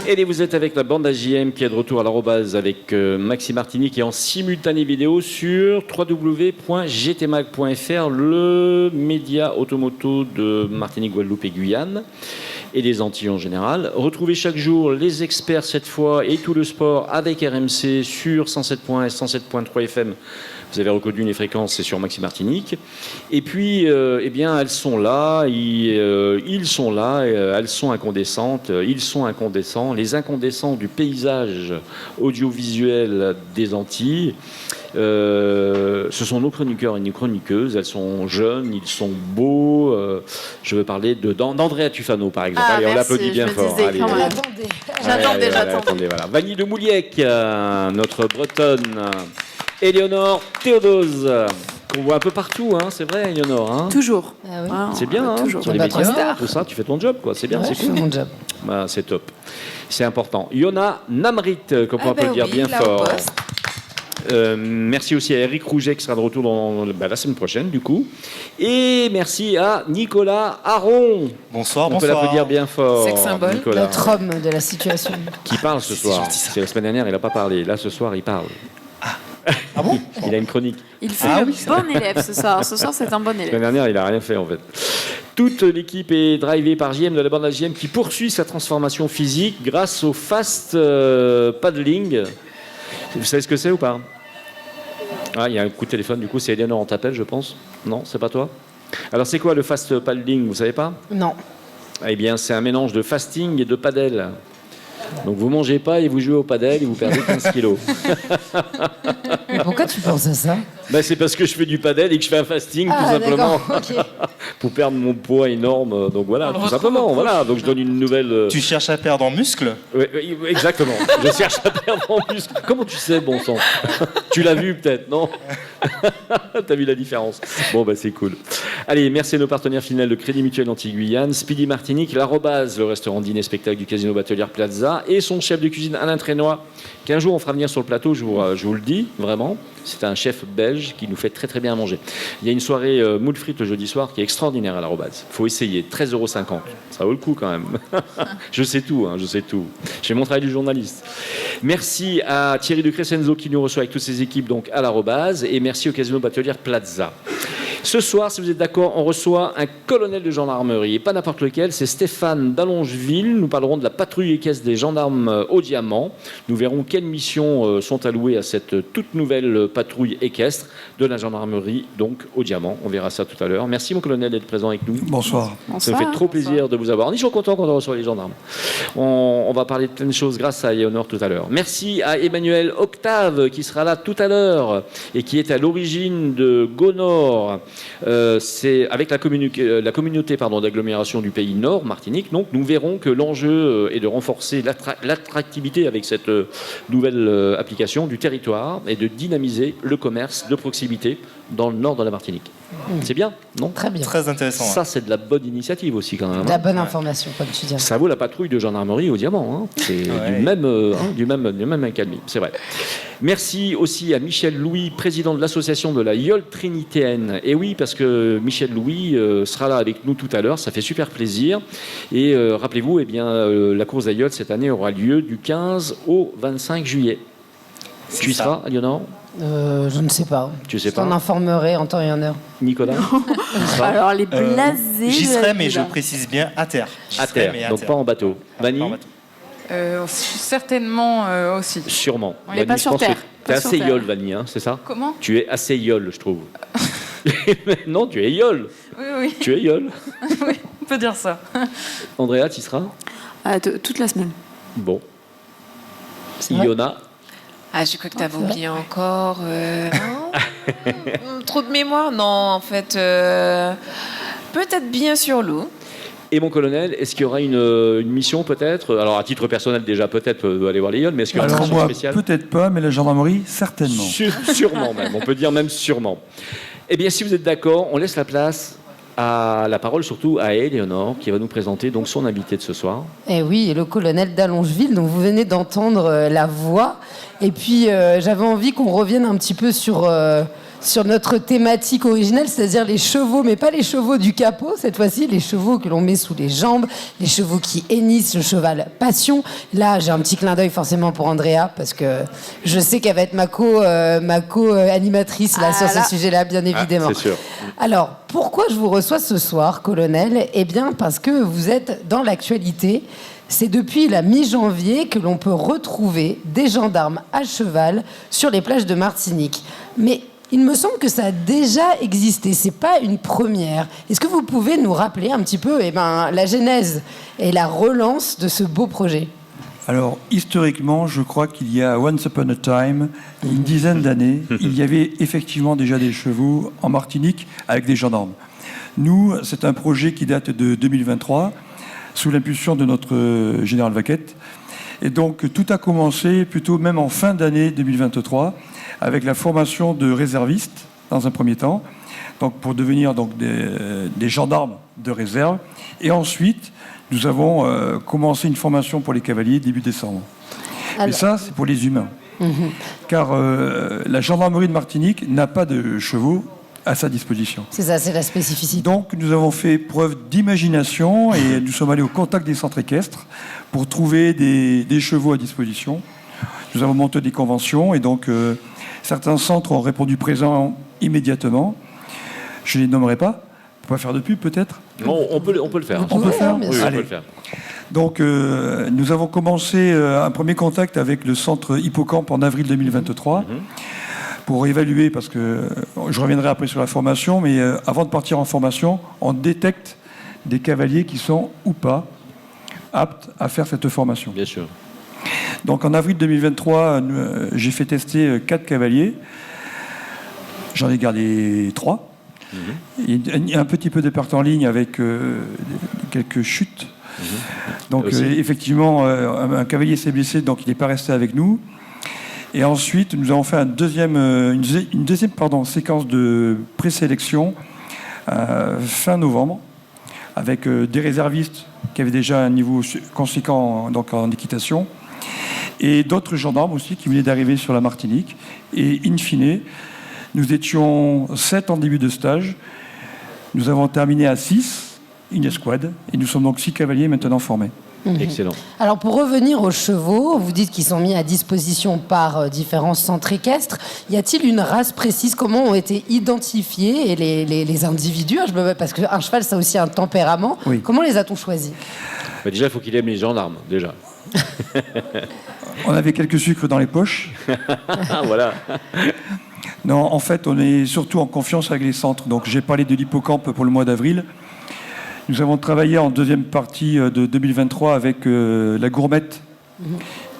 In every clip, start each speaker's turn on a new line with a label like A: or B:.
A: Et vous êtes avec la bande AJM qui est de retour à l'arrobase avec Maxime Martini qui est en simultané vidéo sur www.gtmag.fr, le média automoto de Martinique, Guadeloupe et Guyane et des Antilles en général. Retrouvez chaque jour les experts cette fois et tout le sport avec RMC sur 107.1 et 107.3 FM. Vous avez reconnu les fréquences, c'est sur Maxime Martinique. Et puis, eh bien, elles sont là, ils sont là, elles sont incandescentes, ils sont incandescents, les incandescents du paysage audiovisuel des Antilles. Ce sont nos chroniqueurs et nos chroniqueuses, elles sont jeunes, ils sont beaux. Je veux parler d'Andrea Tufano, par exemple. Allez, on l'applaudit bien fort. Allez,
B: J'attendais.
A: Voilà. Vanille de Mouliec, notre bretonne. Éléonore Théodose, qu'on voit un peu partout, hein, c'est vrai, Éléonore. Hein.
B: Toujours.
A: Ah oui. C'est bien, hein,
B: toujours.
A: Sur les médias, tout ça, tu fais ton job, quoi. C'est bien, c'est cool.
C: Je fais mon job.
A: Bah, c'est top. C'est important. Yona Namrit, qu'on peut applaudir bien fort. Merci aussi à Eric Rouget qui sera de retour la semaine prochaine, du coup. Et merci à Nicolas Aron.
D: Bonsoir,
A: On peut l'applaudir bien fort.
B: Sex symbole.
A: Nicolas,
C: Notre homme de la situation.
A: qui parle ce soir. C'est la semaine dernière, il n'a pas parlé. Là, ce soir, il parle.
D: Ah bon?
A: Il a une chronique.
B: Il fait le bon élève ce soir. Ce soir, c'est un bon
A: La
B: élève.
A: semaine dernière, il n'a rien fait en fait. Toute l'équipe est drivée par JM de la bande JM qui poursuit sa transformation physique grâce au fast paddling. Vous savez ce que c'est ou pas? Ah, il y a un coup de téléphone, du coup, c'est Eleanor, on t'appelle, je pense. Non, c'est pas toi? Alors, c'est quoi le fast paddling? Vous savez pas?
C: Non.
A: Eh bien, c'est un mélange de fasting et de paddle. Donc, vous mangez pas et vous jouez au paddle et vous perdez 15 kilos.
C: Mais pourquoi tu penses à ça?
A: Ben, c'est parce que je fais du paddle et que je fais un fasting, tout simplement.
C: Okay.
A: Pour perdre mon poids énorme. Donc voilà, tout simplement. Voilà. Donc je donne une nouvelle.
D: Tu cherches à perdre en muscle?
A: Oui, exactement. Je cherche à perdre en muscle. Comment tu sais, bon sang? Tu l'as vu peut-être, non? T'as vu la différence? Bon, bah c'est cool. Allez, merci à nos partenaires finaux de Crédit Mutuel Antilles-Guyane, Speedy Martinique, l'Arrobase, le restaurant dîner-spectacle du Casino Batelière Plaza, et son chef de cuisine Alain Trénois, qu'un jour on fera venir sur le plateau, je vous le dis, vraiment. C'est un chef belge qui nous fait très très bien manger. Il y a une soirée moule frites le jeudi soir qui est extraordinaire à l'Arrobase. Il faut essayer, 13,50 €. Ça vaut le coup quand même. Je sais tout, hein, je sais tout. Je fais mon travail du journaliste. Merci à Thierry de Crescenzo qui nous reçoit avec toutes ses équipes donc à l'Arrobase, et merci au Casino Batelière Plaza. Ce soir, si vous êtes d'accord, on reçoit un colonel de gendarmerie, et pas n'importe lequel, c'est Stéphane d'Allongeville. Nous parlerons de la patrouille équestre des gendarmes au diamant. Nous verrons quelles missions sont allouées à cette toute nouvelle patrouille équestre de la gendarmerie, donc au diamant. On verra ça tout à l'heure. Merci mon colonel d'être présent avec nous.
E: Bonsoir.
A: Ça me fait trop plaisir de vous avoir. On est toujours content quand on reçoit les gendarmes. On va parler de plein de choses grâce à Éléonore tout à l'heure. Merci à Emmanuel Octave qui sera là tout à l'heure et qui est à l'origine de Gonor. C'est avec la communauté d'agglomération du pays Nord, Martinique. Donc, nous verrons que l'enjeu est de renforcer l'attractivité avec cette nouvelle application du territoire et de dynamiser le commerce de proximité dans le nord de la Martinique. C'est bien, non?
C: Très bien.
D: Très intéressant.
A: Ça, c'est de la bonne initiative aussi, quand même.
C: De la bonne information, comme tu dis.
A: Ça vaut la patrouille de gendarmerie au diamant. Hein. C'est du même académie, c'est vrai. Merci aussi à Michel Louis, président de l'association de la Yole Trinitéenne. Et oui, parce que Michel Louis sera là avec nous tout à l'heure, ça fait super plaisir. Et rappelez-vous, eh bien, la course d'Aïol cette année aura lieu du 15 au 25 juillet. Tu y seras, Éléonore?
C: Je ne sais pas.
A: Tu sais
C: je
A: pas?
C: t'en informerai en temps et en heure.
A: Nicolas?
B: Alors, les blasés.
D: J'y serai, mais je précise bien à terre.
A: À terre, donc pas en bateau. Vanille?
F: Certainement aussi.
A: Sûrement.
B: On n'est pas sur terre.
A: Tu es assez yole, Vanille, hein, c'est ça?
F: Comment?
A: Tu es assez yole, je trouve. Non, tu es yole.
F: Oui.
A: Tu es yole.
F: Oui, on peut dire ça.
A: Andrea, tu y seras?
B: Toute la semaine.
A: Bon.
C: vrai
A: Iona?
G: Ah, je crois que tu avais oublié encore. Trop de mémoire? Non, en fait, peut-être bien sur l'eau.
A: Et mon colonel, est-ce qu'il y aura une mission peut-être? Alors à titre personnel déjà peut-être aller voir les Yoles, mais est-ce qu'il y aura une mission spéciale?
E: Peut-être pas, mais la gendarmerie, certainement.
A: Sûrement même, on peut dire même sûrement. Eh bien si vous êtes d'accord, on laisse la place la parole surtout à Éléonore, qui va nous présenter donc son invité de ce soir.
C: Et oui, le colonel d'Allongeville, dont vous venez d'entendre la voix. Et puis, j'avais envie qu'on revienne un petit peu sur notre thématique originelle, c'est-à-dire les chevaux, mais pas les chevaux du capot, cette fois-ci, les chevaux que l'on met sous les jambes, les chevaux qui hennissent, le cheval passion. Là, j'ai un petit clin d'œil forcément pour Andrea, parce que je sais qu'elle va être ma co-animatrice là, sur ce sujet-là, bien évidemment.
A: C'est sûr.
C: Alors, pourquoi je vous reçois ce soir, colonel ? Eh bien, parce que vous êtes dans l'actualité. C'est depuis la mi-janvier que l'on peut retrouver des gendarmes à cheval sur les plages de Martinique. Mais il me semble que ça a déjà existé, c'est pas une première. Est-ce que vous pouvez nous rappeler un petit peu la genèse et la relance de ce beau projet ?
E: Alors, historiquement, je crois qu'il y a once upon a time, une dizaine d'années, il y avait effectivement déjà des chevaux en Martinique avec des gendarmes. Nous, c'est un projet qui date de 2023, sous l'impulsion de notre général Vaquette. Et donc, tout a commencé plutôt même en fin d'année 2023, avec la formation de réservistes, dans un premier temps, donc pour devenir donc, des gendarmes de réserve. Et ensuite, nous avons commencé une formation pour les cavaliers début décembre. Alors... Mais ça, c'est pour les humains. Car la gendarmerie de Martinique n'a pas de chevaux à sa disposition.
C: C'est ça, c'est la spécificité.
E: Donc, nous avons fait preuve d'imagination et nous sommes allés au contact des centres équestres pour trouver des chevaux à disposition. Nous avons monté des conventions et donc certains centres ont répondu présent immédiatement. Je ne les nommerai pas. On peut pas faire de pub, peut-être ?
A: On peut le faire.
C: On peut le faire,
A: Oui, on peut le faire.
E: Donc, nous avons commencé un premier contact avec le centre Hippocampe en avril 2023 pour évaluer, parce que je reviendrai après sur la formation, mais avant de partir en formation, on détecte des cavaliers qui sont ou pas aptes à faire cette formation.
A: Bien sûr.
E: Donc, en avril 2023, j'ai fait tester 4 cavaliers. J'en ai gardé 3. Il y a un petit peu de perte en ligne avec quelques chutes. Donc effectivement, un cavalier s'est blessé, donc il n'est pas resté avec nous. Et ensuite, nous avons fait une deuxième séquence de présélection fin novembre, avec des réservistes qui avaient déjà un niveau conséquent donc en équitation, et d'autres gendarmes aussi qui venaient d'arriver sur la Martinique. Et in fine, nous étions 7 en début de stage. Nous avons terminé à 6, une escouade, et nous sommes donc 6 cavaliers maintenant formés.
A: Excellent.
C: Alors, pour revenir aux chevaux, vous dites qu'ils sont mis à disposition par différents centres équestres. Y a-t-il une race précise ? Comment ont été identifiés et les individus ? Parce qu'un cheval, ça a aussi un tempérament. Oui. Comment les a-t-on choisis ?
A: Déjà, il faut qu'il aime les gendarmes, déjà.
E: On avait quelques sucres dans les poches.
A: Voilà.
E: Non, en fait, on est surtout en confiance avec les centres. Donc, j'ai parlé de l'hippocampe pour le mois d'avril. Nous avons travaillé en deuxième partie de 2023 avec la gourmette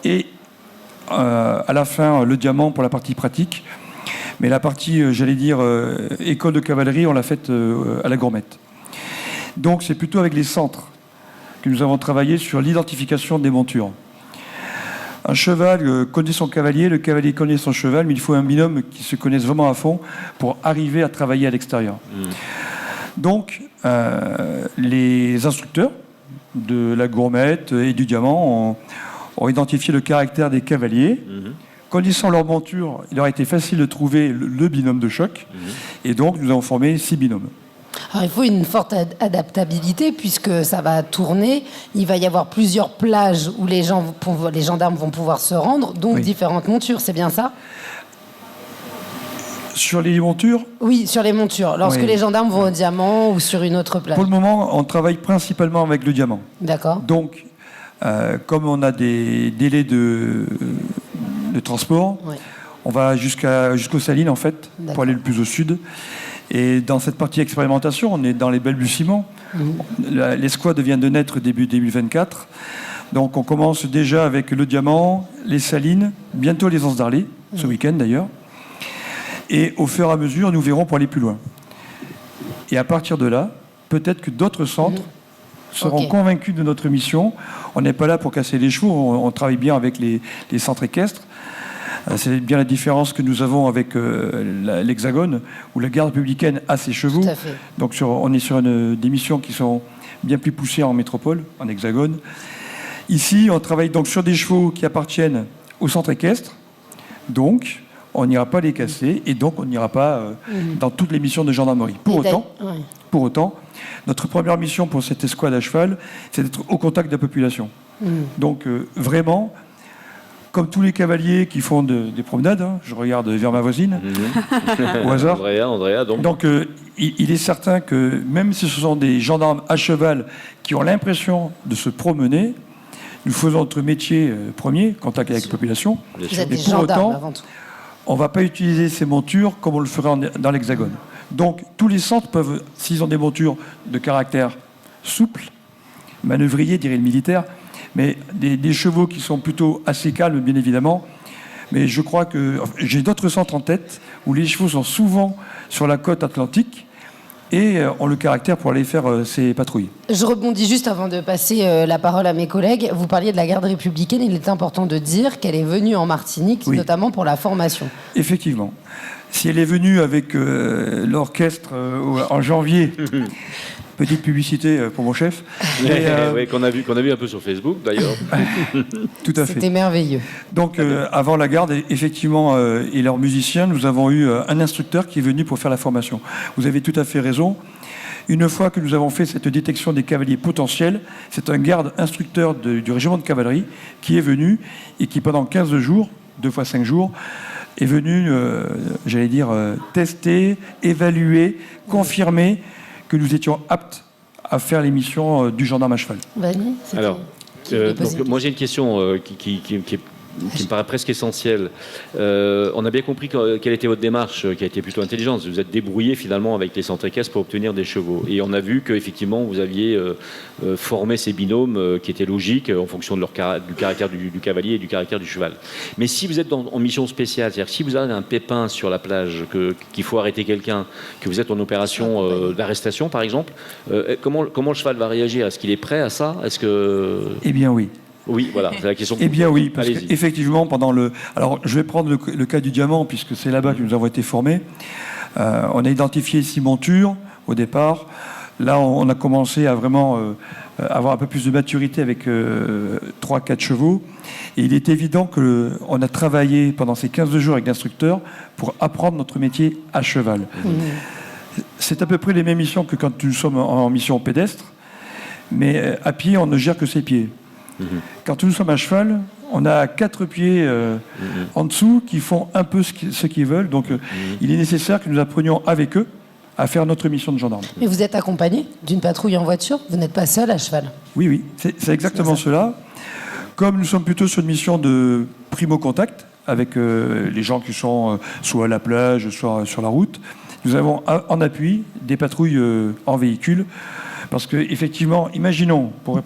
E: et à la fin le diamant pour la partie pratique. Mais la partie, école de cavalerie, on l'a faite à la gourmette. Donc, c'est plutôt avec les centres que nous avons travaillé sur l'identification des montures. Un cheval connaît son cavalier, le cavalier connaît son cheval, mais il faut un binôme qui se connaisse vraiment à fond pour arriver à travailler à l'extérieur. Donc, les instructeurs de la gourmette et du diamant ont identifié le caractère des cavaliers. Connaissant leur monture, il aurait été facile de trouver le binôme de choc. Et donc, nous avons formé 6 binômes.
C: Alors, il faut une forte adaptabilité puisque ça va tourner. Il va y avoir plusieurs plages où les gendarmes vont pouvoir se rendre, donc différentes montures, c'est bien ça ?
E: Sur les montures ?
C: Oui, sur les montures. Lorsque les gendarmes vont au diamant ou sur une autre plage.
E: Pour le moment, on travaille principalement avec le diamant.
C: D'accord.
E: Donc, comme on a des délais de transport, on va jusqu'aux Salines, en fait, pour aller le plus au sud. Et dans cette partie expérimentation, on est dans les balbutiements. L'escouade vient de naître début 2024. Donc, on commence déjà avec le diamant, les Salines, bientôt les Anses d'Arlé, ce week-end d'ailleurs. Et au fur et à mesure, nous verrons pour aller plus loin. Et à partir de là, peut-être que d'autres centres seront convaincus de notre mission. On n'est pas là pour casser les chevaux, on travaille bien avec les centres équestres. C'est bien la différence que nous avons avec l'Hexagone, où la garde républicaine a ses chevaux.
C: Tout à fait.
E: Donc on est sur des missions qui sont bien plus poussées en métropole, en Hexagone. Ici, on travaille donc sur des chevaux qui appartiennent au centre équestre. Donc, on n'ira pas les casser et donc on n'ira pas dans toutes les missions de gendarmerie. Pour autant, notre première mission pour cette escouade à cheval, c'est d'être au contact de la population. Donc, vraiment, comme tous les cavaliers qui font des promenades, hein, je regarde vers ma voisine, au hasard.
A: Andrea, donc.
E: Donc, il est certain que même si ce sont des gendarmes à cheval qui ont l'impression de se promener, nous faisons notre métier premier, contact avec la population.
C: Vous êtes
E: Mais
C: des
E: pour
C: gendarmes
E: autant,
C: avant tout.
E: on ne va pas utiliser ces montures comme on le ferait dans l'Hexagone. Donc, tous les centres peuvent, s'ils ont des montures de caractère souple, manœuvrier, dirait le militaire, mais des chevaux qui sont plutôt assez calmes, bien évidemment. Mais je crois que j'ai d'autres centres en tête où les chevaux sont souvent sur la côte atlantique et ont le caractère pour aller faire ces patrouilles.
C: Je rebondis juste avant de passer la parole à mes collègues. Vous parliez de la garde républicaine. Il est important de dire qu'elle est venue en Martinique, notamment pour la formation.
E: Effectivement. Si elle est venue avec l'orchestre en janvier, petite publicité pour mon chef.
A: Oui, qu'on a vu un peu sur Facebook d'ailleurs.
E: Tout à fait.
C: C'était merveilleux.
E: Donc avant la garde, effectivement, et leurs musiciens, nous avons eu un instructeur qui est venu pour faire la formation. Vous avez tout à fait raison. Une fois que nous avons fait cette détection des cavaliers potentiels, c'est un garde instructeur du régiment de cavalerie qui est venu et qui pendant 15 jours, 2 fois 5 jours, est venu, tester, évaluer, confirmer que nous étions aptes à faire les missions du gendarme à cheval.
C: Vanny,
A: Alors, donc, moi j'ai une question qui me paraît presque essentielle. On a bien compris quelle était votre démarche, qui a été plutôt intelligente. Vous êtes débrouillé finalement avec les centres équestres pour obtenir des chevaux. Et on a vu qu'effectivement vous aviez formé ces binômes qui étaient logiques en fonction de du caractère du cavalier et du caractère du cheval. Mais si vous êtes en mission spéciale, c'est-à-dire si vous avez un pépin sur la plage, qu'il faut arrêter quelqu'un, que vous êtes en opération d'arrestation par exemple, comment le cheval va réagir? Est-ce qu'il est prêt à ça?
E: Eh bien oui.
A: Oui, voilà, c'est la question.
E: Eh bien oui, parce qu'effectivement, Alors, je vais prendre le cas du diamant, puisque c'est là-bas que nous avons été formés. On a identifié 6 montures au départ. Là, on a commencé à vraiment avoir un peu plus de maturité avec 3-4 chevaux. Et il est évident qu'on a travaillé pendant ces 15 jours avec l'instructeur pour apprendre notre métier à cheval. C'est à peu près les mêmes missions que quand nous sommes en mission pédestre, mais à pied, on ne gère que ses pieds. Quand nous sommes à cheval, on a 4 pieds en dessous qui font un peu ce qu'ils veulent. Donc il est nécessaire que nous apprenions avec eux à faire notre mission de gendarme.
C: Mais vous êtes accompagné d'une patrouille en voiture? Vous n'êtes pas seul à cheval?
E: Oui, c'est exactement cela. Comme nous sommes plutôt sur une mission de primo-contact avec les gens qui sont soit à la plage, soit sur la route, nous avons en appui des patrouilles en véhicule. Parce qu'effectivement, imaginons, pour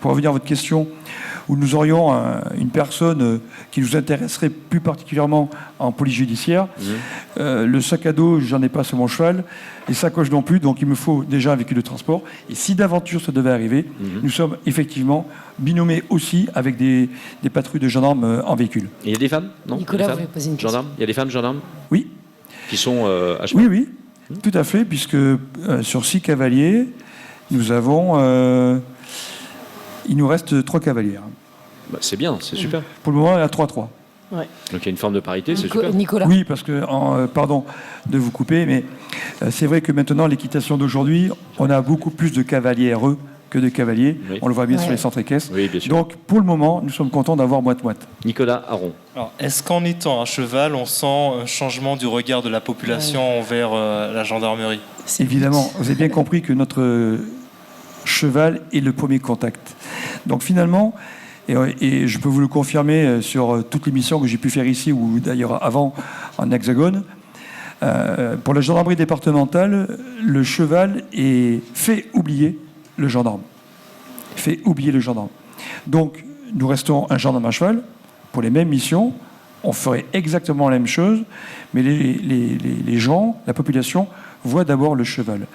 E: revenir à votre question, où nous aurions une personne qui nous intéresserait plus particulièrement en police judiciaire. Le sac à dos, j'en ai pas sur mon cheval, les sacoches non plus, donc il me faut déjà un véhicule de transport. Et si d'aventure ça devait arriver, nous sommes effectivement binômés aussi avec des patrouilles de gendarmes en véhicule.
A: Et il y a des femmes, non?
C: Nicolas, vous voulez poser une question?
A: Gendarmes? Il y a des femmes gendarmes?
E: Oui.
A: Qui sont à cheval?
E: Oui, tout à fait, puisque sur 6 cavaliers, nous avons... il nous reste 3 cavalières.
A: Bah, c'est bien, c'est super.
E: Pour le moment, il y a 3-3.
C: Ouais.
A: Donc il y a une forme de parité, c'est super.
C: Nicolas.
E: Oui, parce que, pardon de vous couper, mais c'est vrai que maintenant, l'équitation d'aujourd'hui, on a beaucoup plus de cavalières que de cavaliers. Oui. On le voit bien sur les centres équestres.
A: Oui, bien sûr.
E: Donc, pour le moment, nous sommes contents d'avoir moite-moite.
A: Nicolas Aron.
D: Alors, est-ce qu'en étant à cheval, on sent un changement du regard de la population envers la gendarmerie?
E: Évidemment, vous avez bien compris que notre cheval est le premier contact. Donc finalement, et je peux vous le confirmer sur toutes les missions que j'ai pu faire ici ou d'ailleurs avant en Hexagone, pour la gendarmerie départementale, le cheval fait oublier le gendarme. Fait oublier le gendarme. Donc nous restons un gendarme à cheval pour les mêmes missions, on ferait exactement la même chose, mais les gens, la population, voient d'abord le cheval.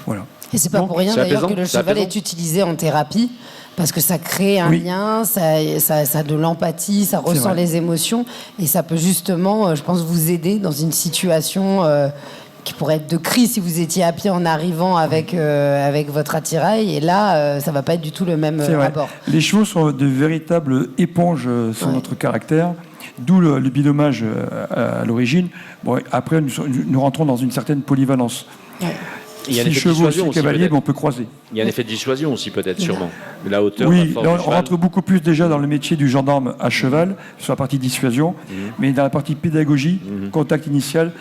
E: Voilà.
C: Et c'est pas
E: Donc,
C: pour rien
A: c'est
C: d'ailleurs
A: apaisant,
C: que le
A: c'est
C: cheval
A: apaisant.
C: est utilisé en thérapie, parce que ça crée un lien, ça a de l'empathie, ça ressent
E: vrai.
C: les émotions, et ça peut justement, je pense, vous aider dans une situation qui pourrait être de crise si vous étiez à pied en arrivant avec votre attirail, et là, ça va pas être du tout le même
E: C'est vrai.
C: rapport.
E: Les chevaux sont de véritables éponges sur
C: Ouais.
E: notre caractère, d'où le binômage à l'origine. Bon, après, nous rentrons dans une certaine polyvalence.
C: Ouais.
A: Il y a un
E: Si
A: effet de
E: chevaux,
A: dissuasion
E: si
A: aussi,
E: cavaliers,
A: peut-être.
E: on peut croiser.
A: Il y a un effet de dissuasion aussi, peut-être, sûrement. La hauteur, la
E: Oui,
A: force
E: là,
A: du
E: on
A: cheval.
E: rentre beaucoup plus déjà dans le métier du gendarme à cheval, sur la partie dissuasion, mais dans la partie pédagogie, contact initial,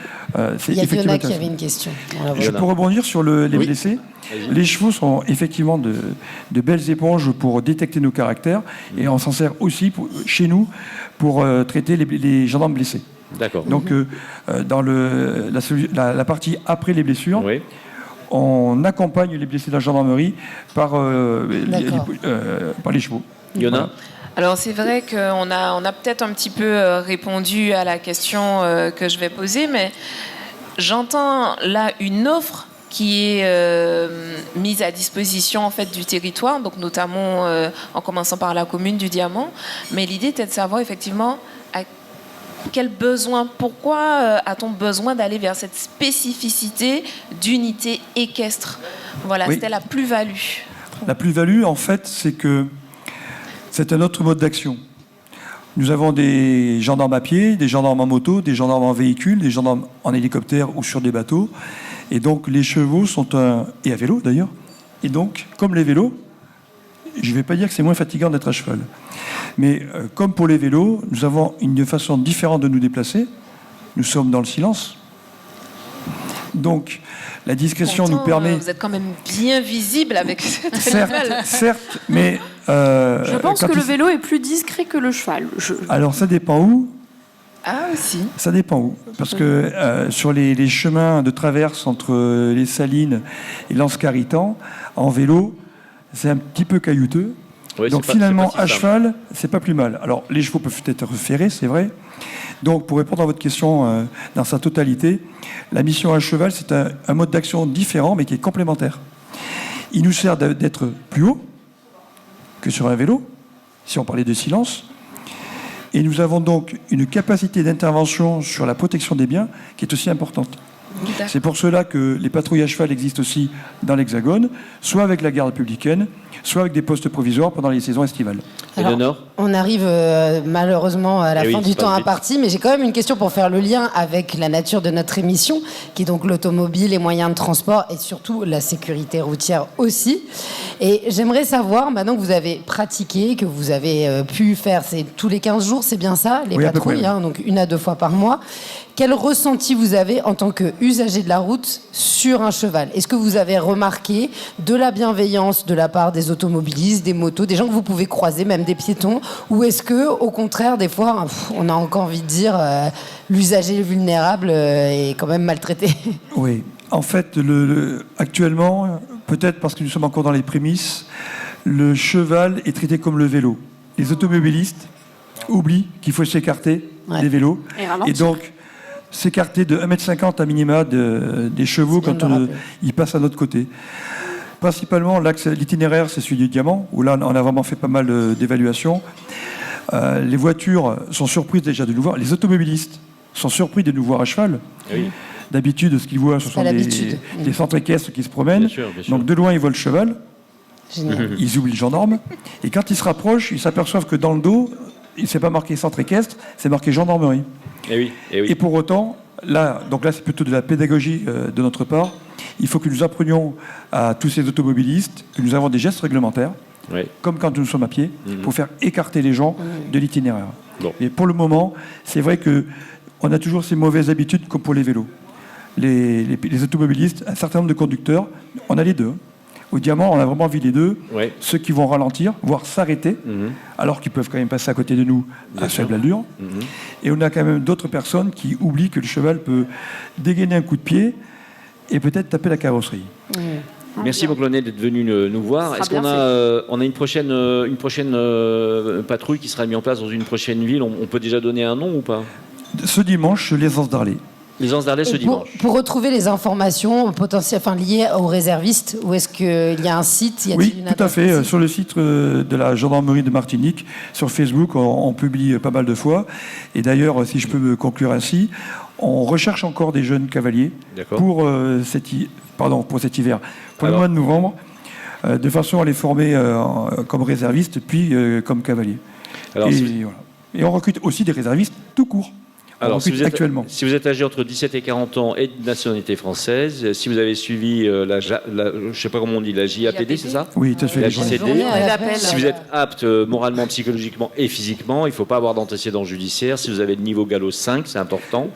E: c'est
C: Il y a
E: effectivement
C: Fiona qui
E: intéressant.
C: avait une question. On la voit.
E: Je peux rebondir sur les
A: Oui.
E: blessés.
A: Vas-y.
E: Les chevaux sont effectivement de belles éponges pour détecter nos caractères, et on s'en sert aussi chez nous pour traiter les gendarmes blessés.
A: D'accord.
E: Donc, dans la partie après les blessures,
A: Oui.
E: on accompagne les blessés de la gendarmerie par
C: D'accord.
E: par les chevaux.
A: Yona.
E: Voilà.
G: Alors c'est vrai qu'on a peut-être un petit peu répondu à la question que je vais poser, mais j'entends là une offre qui est mise à disposition en fait du territoire, donc notamment en commençant par la commune du Diamant. Mais l'idée était de savoir effectivement à quel besoin, pourquoi a-t-on besoin d'aller vers cette spécificité d'unité équestre. Voilà,
E: Oui.
G: c'était la plus-value.
E: La plus-value, en fait, c'est que c'est un autre mode d'action. Nous avons des gendarmes à pied, des gendarmes en moto, des gendarmes en véhicule, des gendarmes en hélicoptère ou sur des bateaux. Et donc, les chevaux sont et à vélo d'ailleurs. Et donc, comme les vélos, je ne vais pas dire que c'est moins fatigant d'être à cheval. Mais comme pour les vélos, nous avons une façon différente de nous déplacer. Nous sommes dans le silence. Donc, la discrétion nous
G: Pourtant,
E: permet...
G: vous êtes quand même bien visible avec cette
E: Certes, mais...
B: Je pense
E: quand
B: que le
E: il-
B: vélo est plus discret que le cheval.
E: Alors, ça dépend où.
G: Ah aussi.
E: Ça dépend où. Parce que sur les chemins de traverse entre les Salines et l'Anse-Carritan, en vélo, c'est un petit peu caillouteux.
A: Oui,
E: Donc
A: c'est pas-
E: finalement,
A: c'est pas
E: à
A: si simple.
E: cheval, c'est pas plus mal. Alors, les chevaux peuvent être ferrés, c'est vrai. Donc, pour répondre à votre question dans sa totalité, la mission à cheval, c'est un mode d'action différent, mais qui est complémentaire. Il nous sert d'être plus haut que sur un vélo, si on parlait de silence. Et nous avons donc une capacité d'intervention sur la protection des biens qui est aussi importante. C'est pour cela que les patrouilles à cheval existent aussi dans l'Hexagone, soit avec la garde républicaine, soit avec des postes provisoires pendant les saisons estivales.
C: Alors,
A: Eleonore.
C: on arrive malheureusement à la
A: Eh oui,
C: fin du
A: ça passe
C: temps
A: vite.
C: imparti, mais j'ai quand même une question pour faire le lien avec la nature de notre émission, qui est donc l'automobile, les moyens de transport et surtout la sécurité routière aussi. Et j'aimerais savoir, maintenant que vous avez pratiqué, que vous avez pu faire, c'est tous les 15 jours, c'est bien ça, les
E: Oui, à peu
C: patrouilles,
E: près, oui.
C: donc 1 à 2 fois par mois. Quel ressenti vous avez en tant qu'usager de la route sur un cheval? Est-ce que vous avez remarqué de la bienveillance de la part des automobilistes, des motos, des gens que vous pouvez croiser, même des piétons? Ou est-ce que, au contraire, des fois, on a encore envie de dire l'usager vulnérable est quand même maltraité?
E: Oui. En fait, actuellement, peut-être parce que nous sommes encore dans les prémices, le cheval est traité comme le vélo. Les automobilistes oublient qu'il faut s'écarter des vélos.
B: Et ralentir.
E: Et donc, s'écarter de 1,50 m à minima des chevaux
C: C'est bien
E: quand
C: de le rappeler.
E: ils passent à notre côté. Principalement, l'itinéraire, c'est celui du Diamant, où là, on a vraiment fait pas mal d'évaluations. Les voitures sont surprises déjà de nous voir. Les automobilistes sont surpris de nous voir à cheval.
A: Oui,
E: D'habitude, ce qu'ils voient, ce sont
C: l'habitude.
E: des centres équestres qui se promènent.
A: bien sûr, bien sûr.
E: Donc, de loin, ils voient le cheval.
C: Génial.
E: Ils oublient le gendarme. Et quand ils se rapprochent, ils s'aperçoivent que dans le dos, il ne s'est pas marqué centre équestre, c'est marqué gendarmerie.
A: Eh oui, eh oui.
E: Et pour autant, là, c'est plutôt de la pédagogie de notre part. Il faut que nous apprenions à tous ces automobilistes que nous avons des gestes réglementaires,
A: Oui.
E: comme quand nous sommes à pied, pour faire écarter les gens de l'itinéraire.
A: Bon.
E: Et pour le moment, c'est vrai qu'on a toujours ces mauvaises habitudes comme pour les vélos. Les automobilistes, un certain nombre de conducteurs, on a les deux. Au Diamant, on a vraiment vu les deux.
A: Ouais.
E: Ceux qui vont ralentir, voire s'arrêter, alors qu'ils peuvent quand même passer à côté de nous à faible allure. Et on a quand même d'autres personnes qui oublient que le cheval peut dégainer un coup de pied et peut-être taper la carrosserie.
A: Merci Boclonet d'être venu nous voir.
B: Ce
A: Est-ce
B: sera
A: qu'on
B: bien
A: a, on a une prochaine patrouille qui sera mise en place dans une prochaine ville? On peut déjà donner un nom ou pas?
E: Ce dimanche, l'Aisance d'Arlay.
A: Les Anses d'Arles ce
C: Et
A: dimanche.
C: pour retrouver les informations potentielles, liées aux réservistes, où est-ce qu'il y a un site, y a-t-il
E: Oui,
C: une
E: tout à
C: adresse
E: fait.
C: précise
E: Sur le site de la gendarmerie de Martinique, sur Facebook, on publie pas mal de fois. Et d'ailleurs, si je peux me conclure ainsi, on recherche encore des jeunes cavaliers
A: D'accord.
E: pour cet hiver, pour le
A: Alors.
E: mois de novembre, de façon à les former comme réservistes, puis comme cavaliers.
A: Alors,
E: Voilà. Et on recrute aussi des réservistes tout court. On
A: Alors, si
E: recrute
A: vous, êtes,
E: actuellement.
A: si vous êtes âgé entre 17 et 40 ans et de nationalité française, si vous avez suivi je ne sais pas comment on dit, la JAPD, c'est ça?
E: Oui, tout à fait.
A: La
E: les journées.
A: JCD.
C: Journée à
B: On
C: l'appel.
B: l'appelle.
A: Si vous êtes apte moralement, psychologiquement et physiquement, il ne faut pas avoir d'antécédents judiciaires. Si vous avez le niveau Gallo 5, c'est important.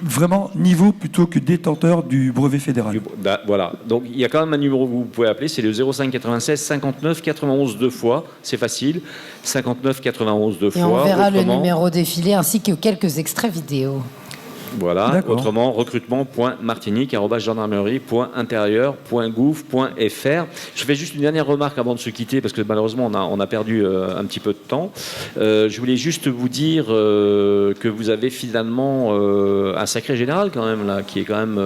E: Vraiment niveau plutôt que détenteur du brevet fédéral.
A: Voilà. Donc il y a quand même un numéro que vous pouvez appeler, c'est le 05 96 59 91 deux fois. C'est facile. 59 91 deux
C: Et
A: fois.
C: on verra le
A: Autrement,
C: numéro défilé ainsi que quelques extraits vidéo.
A: Voilà.
E: D'accord.
A: Autrement, recrutement.martinique@gendarmerie.intérieur.gouv.fr. Je fais juste une dernière remarque avant de se quitter parce que malheureusement on a perdu un petit peu de temps. Je voulais juste vous dire que vous avez finalement un sacré général quand même là, qui est quand même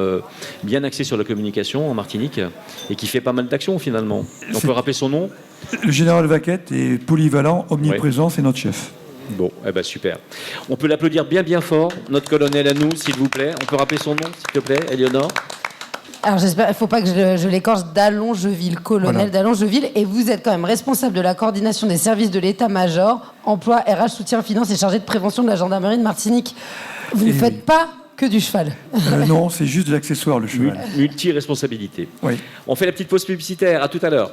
A: bien axé sur la communication en Martinique et qui fait pas mal d'actions finalement. On peut rappeler son nom?
E: Le général Vaquette est polyvalent, omniprésent, c'est notre chef.
A: Bon, eh ben super. On peut l'applaudir bien fort, notre colonel à nous, s'il vous plaît. On peut rappeler son nom, s'il te plaît, Éléonore?
C: Alors j'espère, il ne faut pas que je l'écorche, d'Allongeville, colonel
E: Voilà.
C: d'Allongeville. Et vous êtes quand même responsable de la coordination des services de l'état-major, emploi, RH, soutien, finance et chargé de prévention de la gendarmerie de Martinique. Vous ne
E: Et
C: faites
E: oui.
C: pas que du cheval.
E: Non, c'est juste de l'accessoire, le cheval.
A: Multi-responsabilité.
E: Oui.
A: On fait la petite pause publicitaire. À tout à l'heure.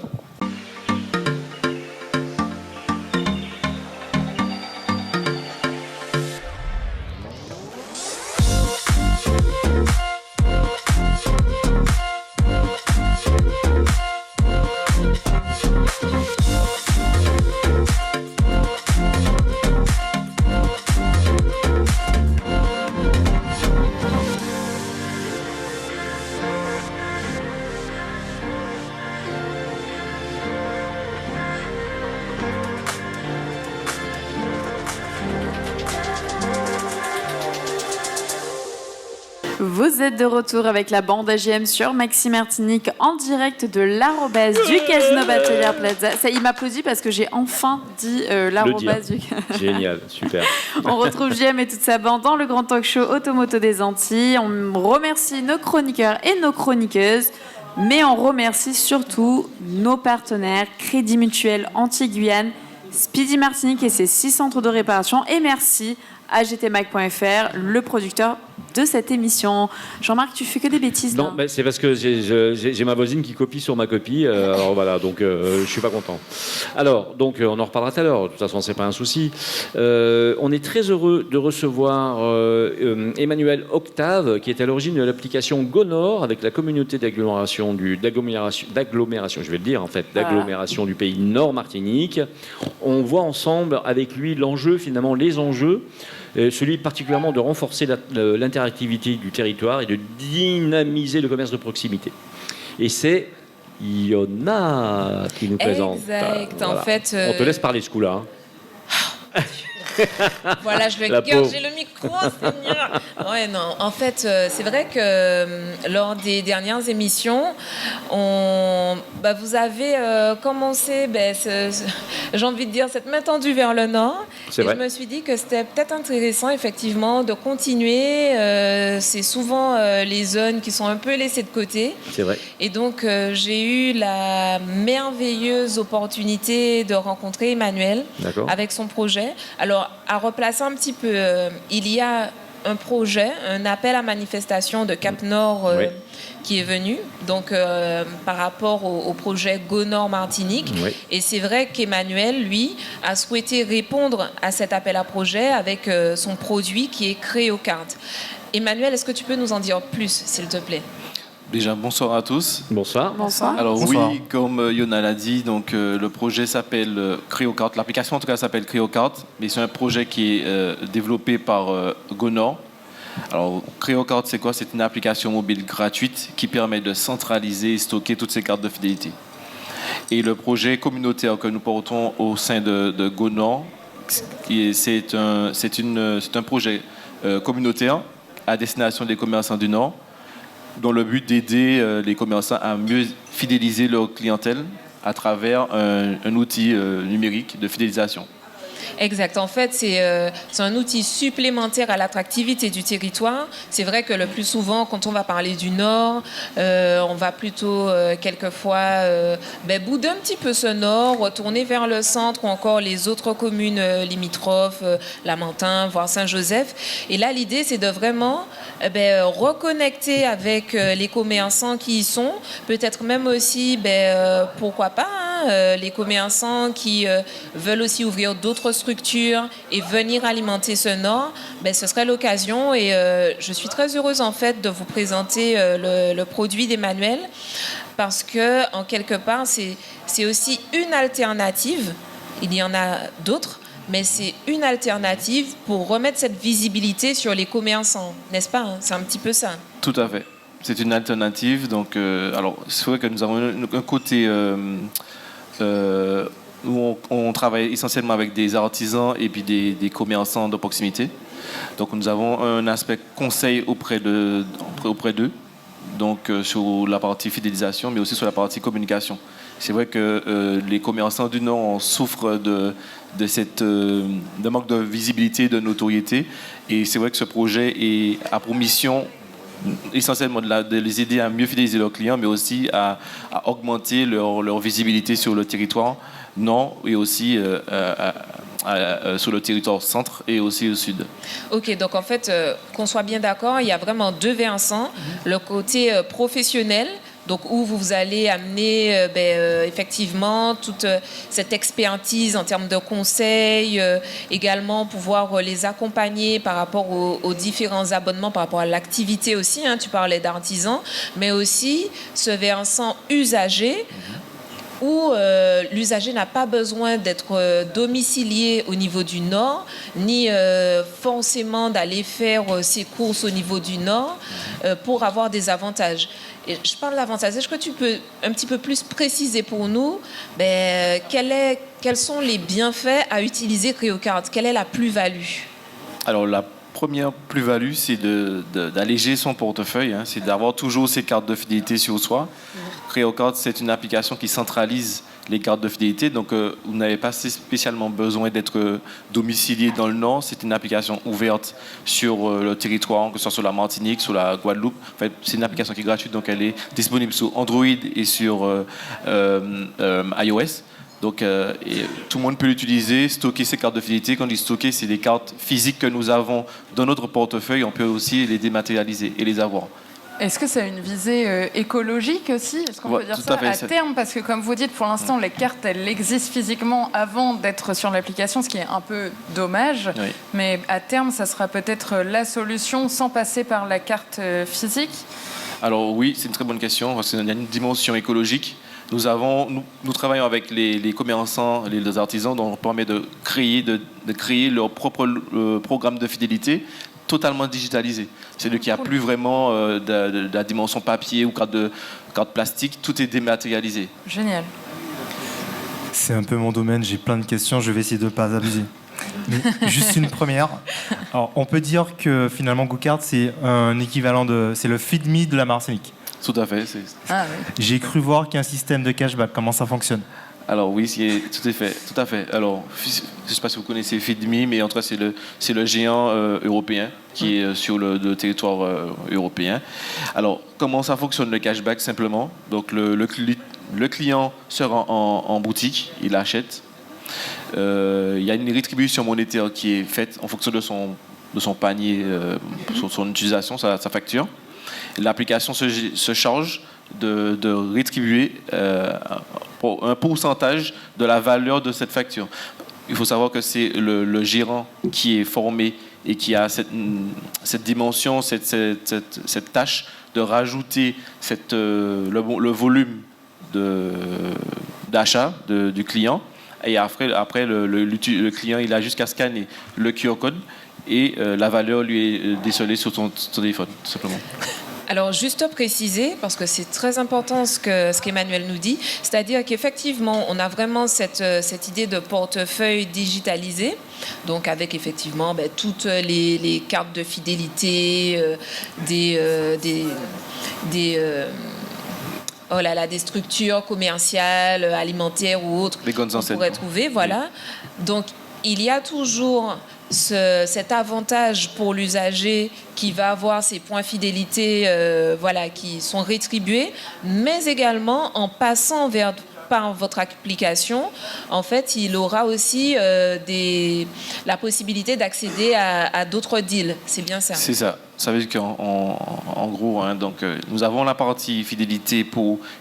B: Vous êtes de retour avec la bande AGM sur Maxi Martinique en direct de l'arrobase du Casino Batelière Plaza. Ça, il m'applaudit parce que j'ai enfin dit l'arrobase du
A: Génial, super.
B: On retrouve JM et toute sa bande dans le grand talk show Automoto des Antilles. On remercie nos chroniqueurs et nos chroniqueuses, mais on remercie surtout nos partenaires Crédit Mutuel Antilles-Guyane, Speedy Martinique et ses 6 centres de réparation. Et merci à gtmac.fr, le producteur de cette émission. Jean-Marc, tu fais que des bêtises là.
A: Non, mais c'est parce que j'ai ma voisine qui copie sur ma copie. Alors voilà, donc je suis pas content. Alors, donc on en reparlera tout à l'heure. De toute façon, c'est pas un souci. On est très heureux de recevoir Emmanuel Octave, qui est à l'origine de l'application GoNord avec la communauté d'agglomération, je vais le dire en fait, d'agglomération du pays Nord Martinique. On voit ensemble avec lui l'enjeu, finalement, les enjeux. Celui particulièrement de renforcer l'interactivité du territoire et de dynamiser le commerce de proximité. Et c'est Iona qui nous présente.
G: Exact.
A: Voilà.
G: En fait,
A: On te laisse parler ce coup-là. Hein.
G: voilà, je le
A: La
G: garde,
A: pauvre.
G: j'ai le micro, Seigneur. Ouais, non. En fait, c'est vrai que lors des dernières émissions, vous avez commencé, j'ai envie de dire, cette main tendue vers le nord.
A: C'est
G: Et
A: vrai.
G: je me suis dit que c'était peut-être intéressant, effectivement, de continuer. C'est souvent les zones qui sont un peu laissées de côté.
A: C'est vrai.
G: Et donc, j'ai eu la merveilleuse opportunité de rencontrer Emmanuel
A: D'accord.
G: avec son projet. Alors, à replacer un petit peu, il y a un projet, un appel à manifestation de Cap Nord
A: Oui.
G: qui est venu, donc par rapport au projet GoNord Martinique.
A: Oui.
G: Et c'est vrai qu'Emmanuel, lui, a souhaité répondre à cet appel à projet avec son produit qui est Créocard. Emmanuel, est-ce que tu peux nous en dire plus, s'il te plaît?
H: Déjà, bonsoir à tous.
A: Bonsoir.
B: Bonsoir.
H: Alors
E: Bonsoir.
H: oui, comme Yona l'a dit, donc, le projet s'appelle Créocard. L'application en tout cas s'appelle Créocard, mais c'est un projet qui est développé par GoNord. Alors Créocard, c'est quoi? C'est une application mobile gratuite qui permet de centraliser et stocker toutes ces cartes de fidélité. Et le projet communautaire que nous portons au sein de GoNord, c'est un projet communautaire à destination des commerçants du Nord, dans le but d'aider les commerçants à mieux fidéliser leur clientèle à travers un outil numérique de fidélisation.
G: Exact. En fait, c'est un outil supplémentaire à l'attractivité du territoire. C'est vrai que le plus souvent, quand on va parler du Nord, on va plutôt quelquefois bouder un petit peu ce Nord, retourner vers le centre ou encore les autres communes limitrophes, Lamentin, voire Saint-Joseph. Et là, l'idée, c'est de vraiment reconnecter avec les commerçants qui y sont, peut-être même aussi, pourquoi pas, les commerçants qui veulent aussi ouvrir d'autres structures et venir alimenter ce Nord, ce serait l'occasion et je suis très heureuse en fait de vous présenter le produit d'Emmanuel parce que en quelque part c'est aussi une alternative, il y en a d'autres, mais c'est une alternative pour remettre cette visibilité sur les commerçants, n'est-ce pas, hein? C'est un petit peu ça.
H: Tout à fait. C'est une alternative. Donc, alors, c'est vrai que nous avons un côté où on travaille essentiellement avec des artisans et puis des commerçants de proximité. Donc, nous avons un aspect conseil auprès d'eux, donc sur la partie fidélisation, mais aussi sur la partie communication. C'est vrai que les commerçants du Nord souffrent de manque de visibilité, de notoriété. Et c'est vrai que ce projet a pour mission essentiellement de les aider à mieux fidéliser leurs clients, mais aussi à augmenter leur visibilité sur le territoire nord et aussi sur le territoire centre et aussi au sud.
G: Ok, donc en fait, qu'on soit bien d'accord, il y a vraiment deux versants. Le côté professionnel, donc où vous allez amener effectivement toute cette expertise en termes de conseils, également pouvoir les accompagner par rapport aux différents abonnements, par rapport à l'activité aussi, hein, tu parlais d'artisans, mais aussi ce versant usager, où l'usager n'a pas besoin d'être domicilié au niveau du Nord, ni forcément d'aller faire ses courses au niveau du Nord pour avoir des avantages. Et je parle d'avantages. Est-ce que tu peux un petit peu plus préciser pour nous quels sont les bienfaits à utiliser CryoCard? Quelle est la plus-value?
H: Alors, la première plus-value, c'est d'alléger son portefeuille, hein, c'est d'avoir toujours ses cartes de fidélité sur soi. CryoCard, c'est une application qui centralise les cartes de fidélité, donc vous n'avez pas spécialement besoin d'être domicilié dans le Nord. C'est une application ouverte sur le territoire, que ce soit sur la Martinique, sur la Guadeloupe. En fait, c'est une application qui est gratuite, donc elle est disponible sur Android et sur iOS. Donc, tout le monde peut l'utiliser, stocker ses cartes de fidélité. Quand on dit stocker, c'est des cartes physiques que nous avons dans notre portefeuille. On peut aussi les dématérialiser et les avoir.
F: Est-ce que ça a une visée écologique aussi? Est-ce qu'on peut dire ça à terme? Parce que comme vous dites, pour l'instant, les cartes, elles existent physiquement avant d'être sur l'application, ce qui est un peu dommage. Oui. Mais à terme, ça sera peut-être la solution sans passer par la carte physique?
H: Alors oui, c'est une très bonne question, parce qu'il y a une dimension écologique. Nous travaillons avec les commerçants, les artisans, dont on permet de créer leur propre programme de fidélité totalement digitalisé. C'est-à-dire qu'il n'y a plus vraiment de la dimension papier ou carte plastique, tout est dématérialisé.
F: Génial.
I: C'est un peu mon domaine, j'ai plein de questions, je vais essayer de ne pas abuser. Mais juste une première. Alors, on peut dire que finalement GoCard, c'est un équivalent c'est le FeedMe de la Martinique.
H: Tout à fait.
F: Ah, oui.
I: J'ai cru voir qu'il y a un système de cashback. Comment ça fonctionne?
H: Alors oui, tout à fait. Alors, je ne sais pas si vous connaissez FeedMe, mais en tout cas, c'est le géant européen qui est sur le territoire européen. Alors, comment ça fonctionne le cashback simplement? Donc, le client sera en boutique, il achète. Il y a une rétribution monétaire qui est faite en fonction de son panier, son utilisation, sa facture. L'application se charge de rétribuer un pourcentage de la valeur de cette facture. Il faut savoir que c'est le gérant qui est formé et qui a cette dimension, cette tâche de rajouter le volume d'achat du client. Et après le client, il a juste scanner le QR code et la valeur lui est décelée sur son téléphone, tout simplement.
G: Alors, juste préciser, parce que c'est très important ce qu'Emmanuel nous dit, c'est-à-dire qu'effectivement, on a vraiment cette idée de portefeuille digitalisé, donc avec effectivement toutes les cartes de fidélité, des structures commerciales, alimentaires ou autres qu'on pourrait trouver, voilà. Donc, il y a toujours cet avantage pour l'usager qui va avoir ses points fidélité qui sont rétribués, mais également en passant par votre application, en fait, il aura aussi la possibilité d'accéder à d'autres deals. C'est bien ça?
H: C'est ça. Ça veut dire qu'en gros, nous avons la partie fidélité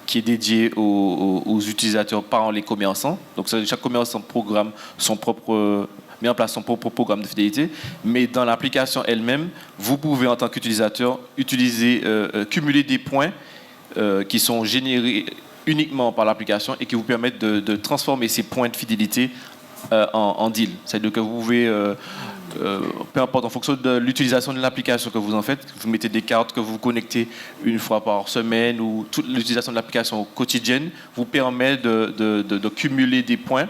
H: qui est dédiée aux utilisateurs par les commerçants. Donc, chaque commerçant met en place son propre programme de fidélité, mais dans l'application elle-même, vous pouvez en tant qu'utilisateur cumuler des points qui sont générés uniquement par l'application et qui vous permettent de transformer ces points de fidélité en deal. C'est-à-dire que vous pouvez, peu importe, en fonction de l'utilisation de l'application que vous en faites, vous mettez des cartes que vous connectez une fois par semaine ou toute l'utilisation de l'application quotidienne vous permet de cumuler des points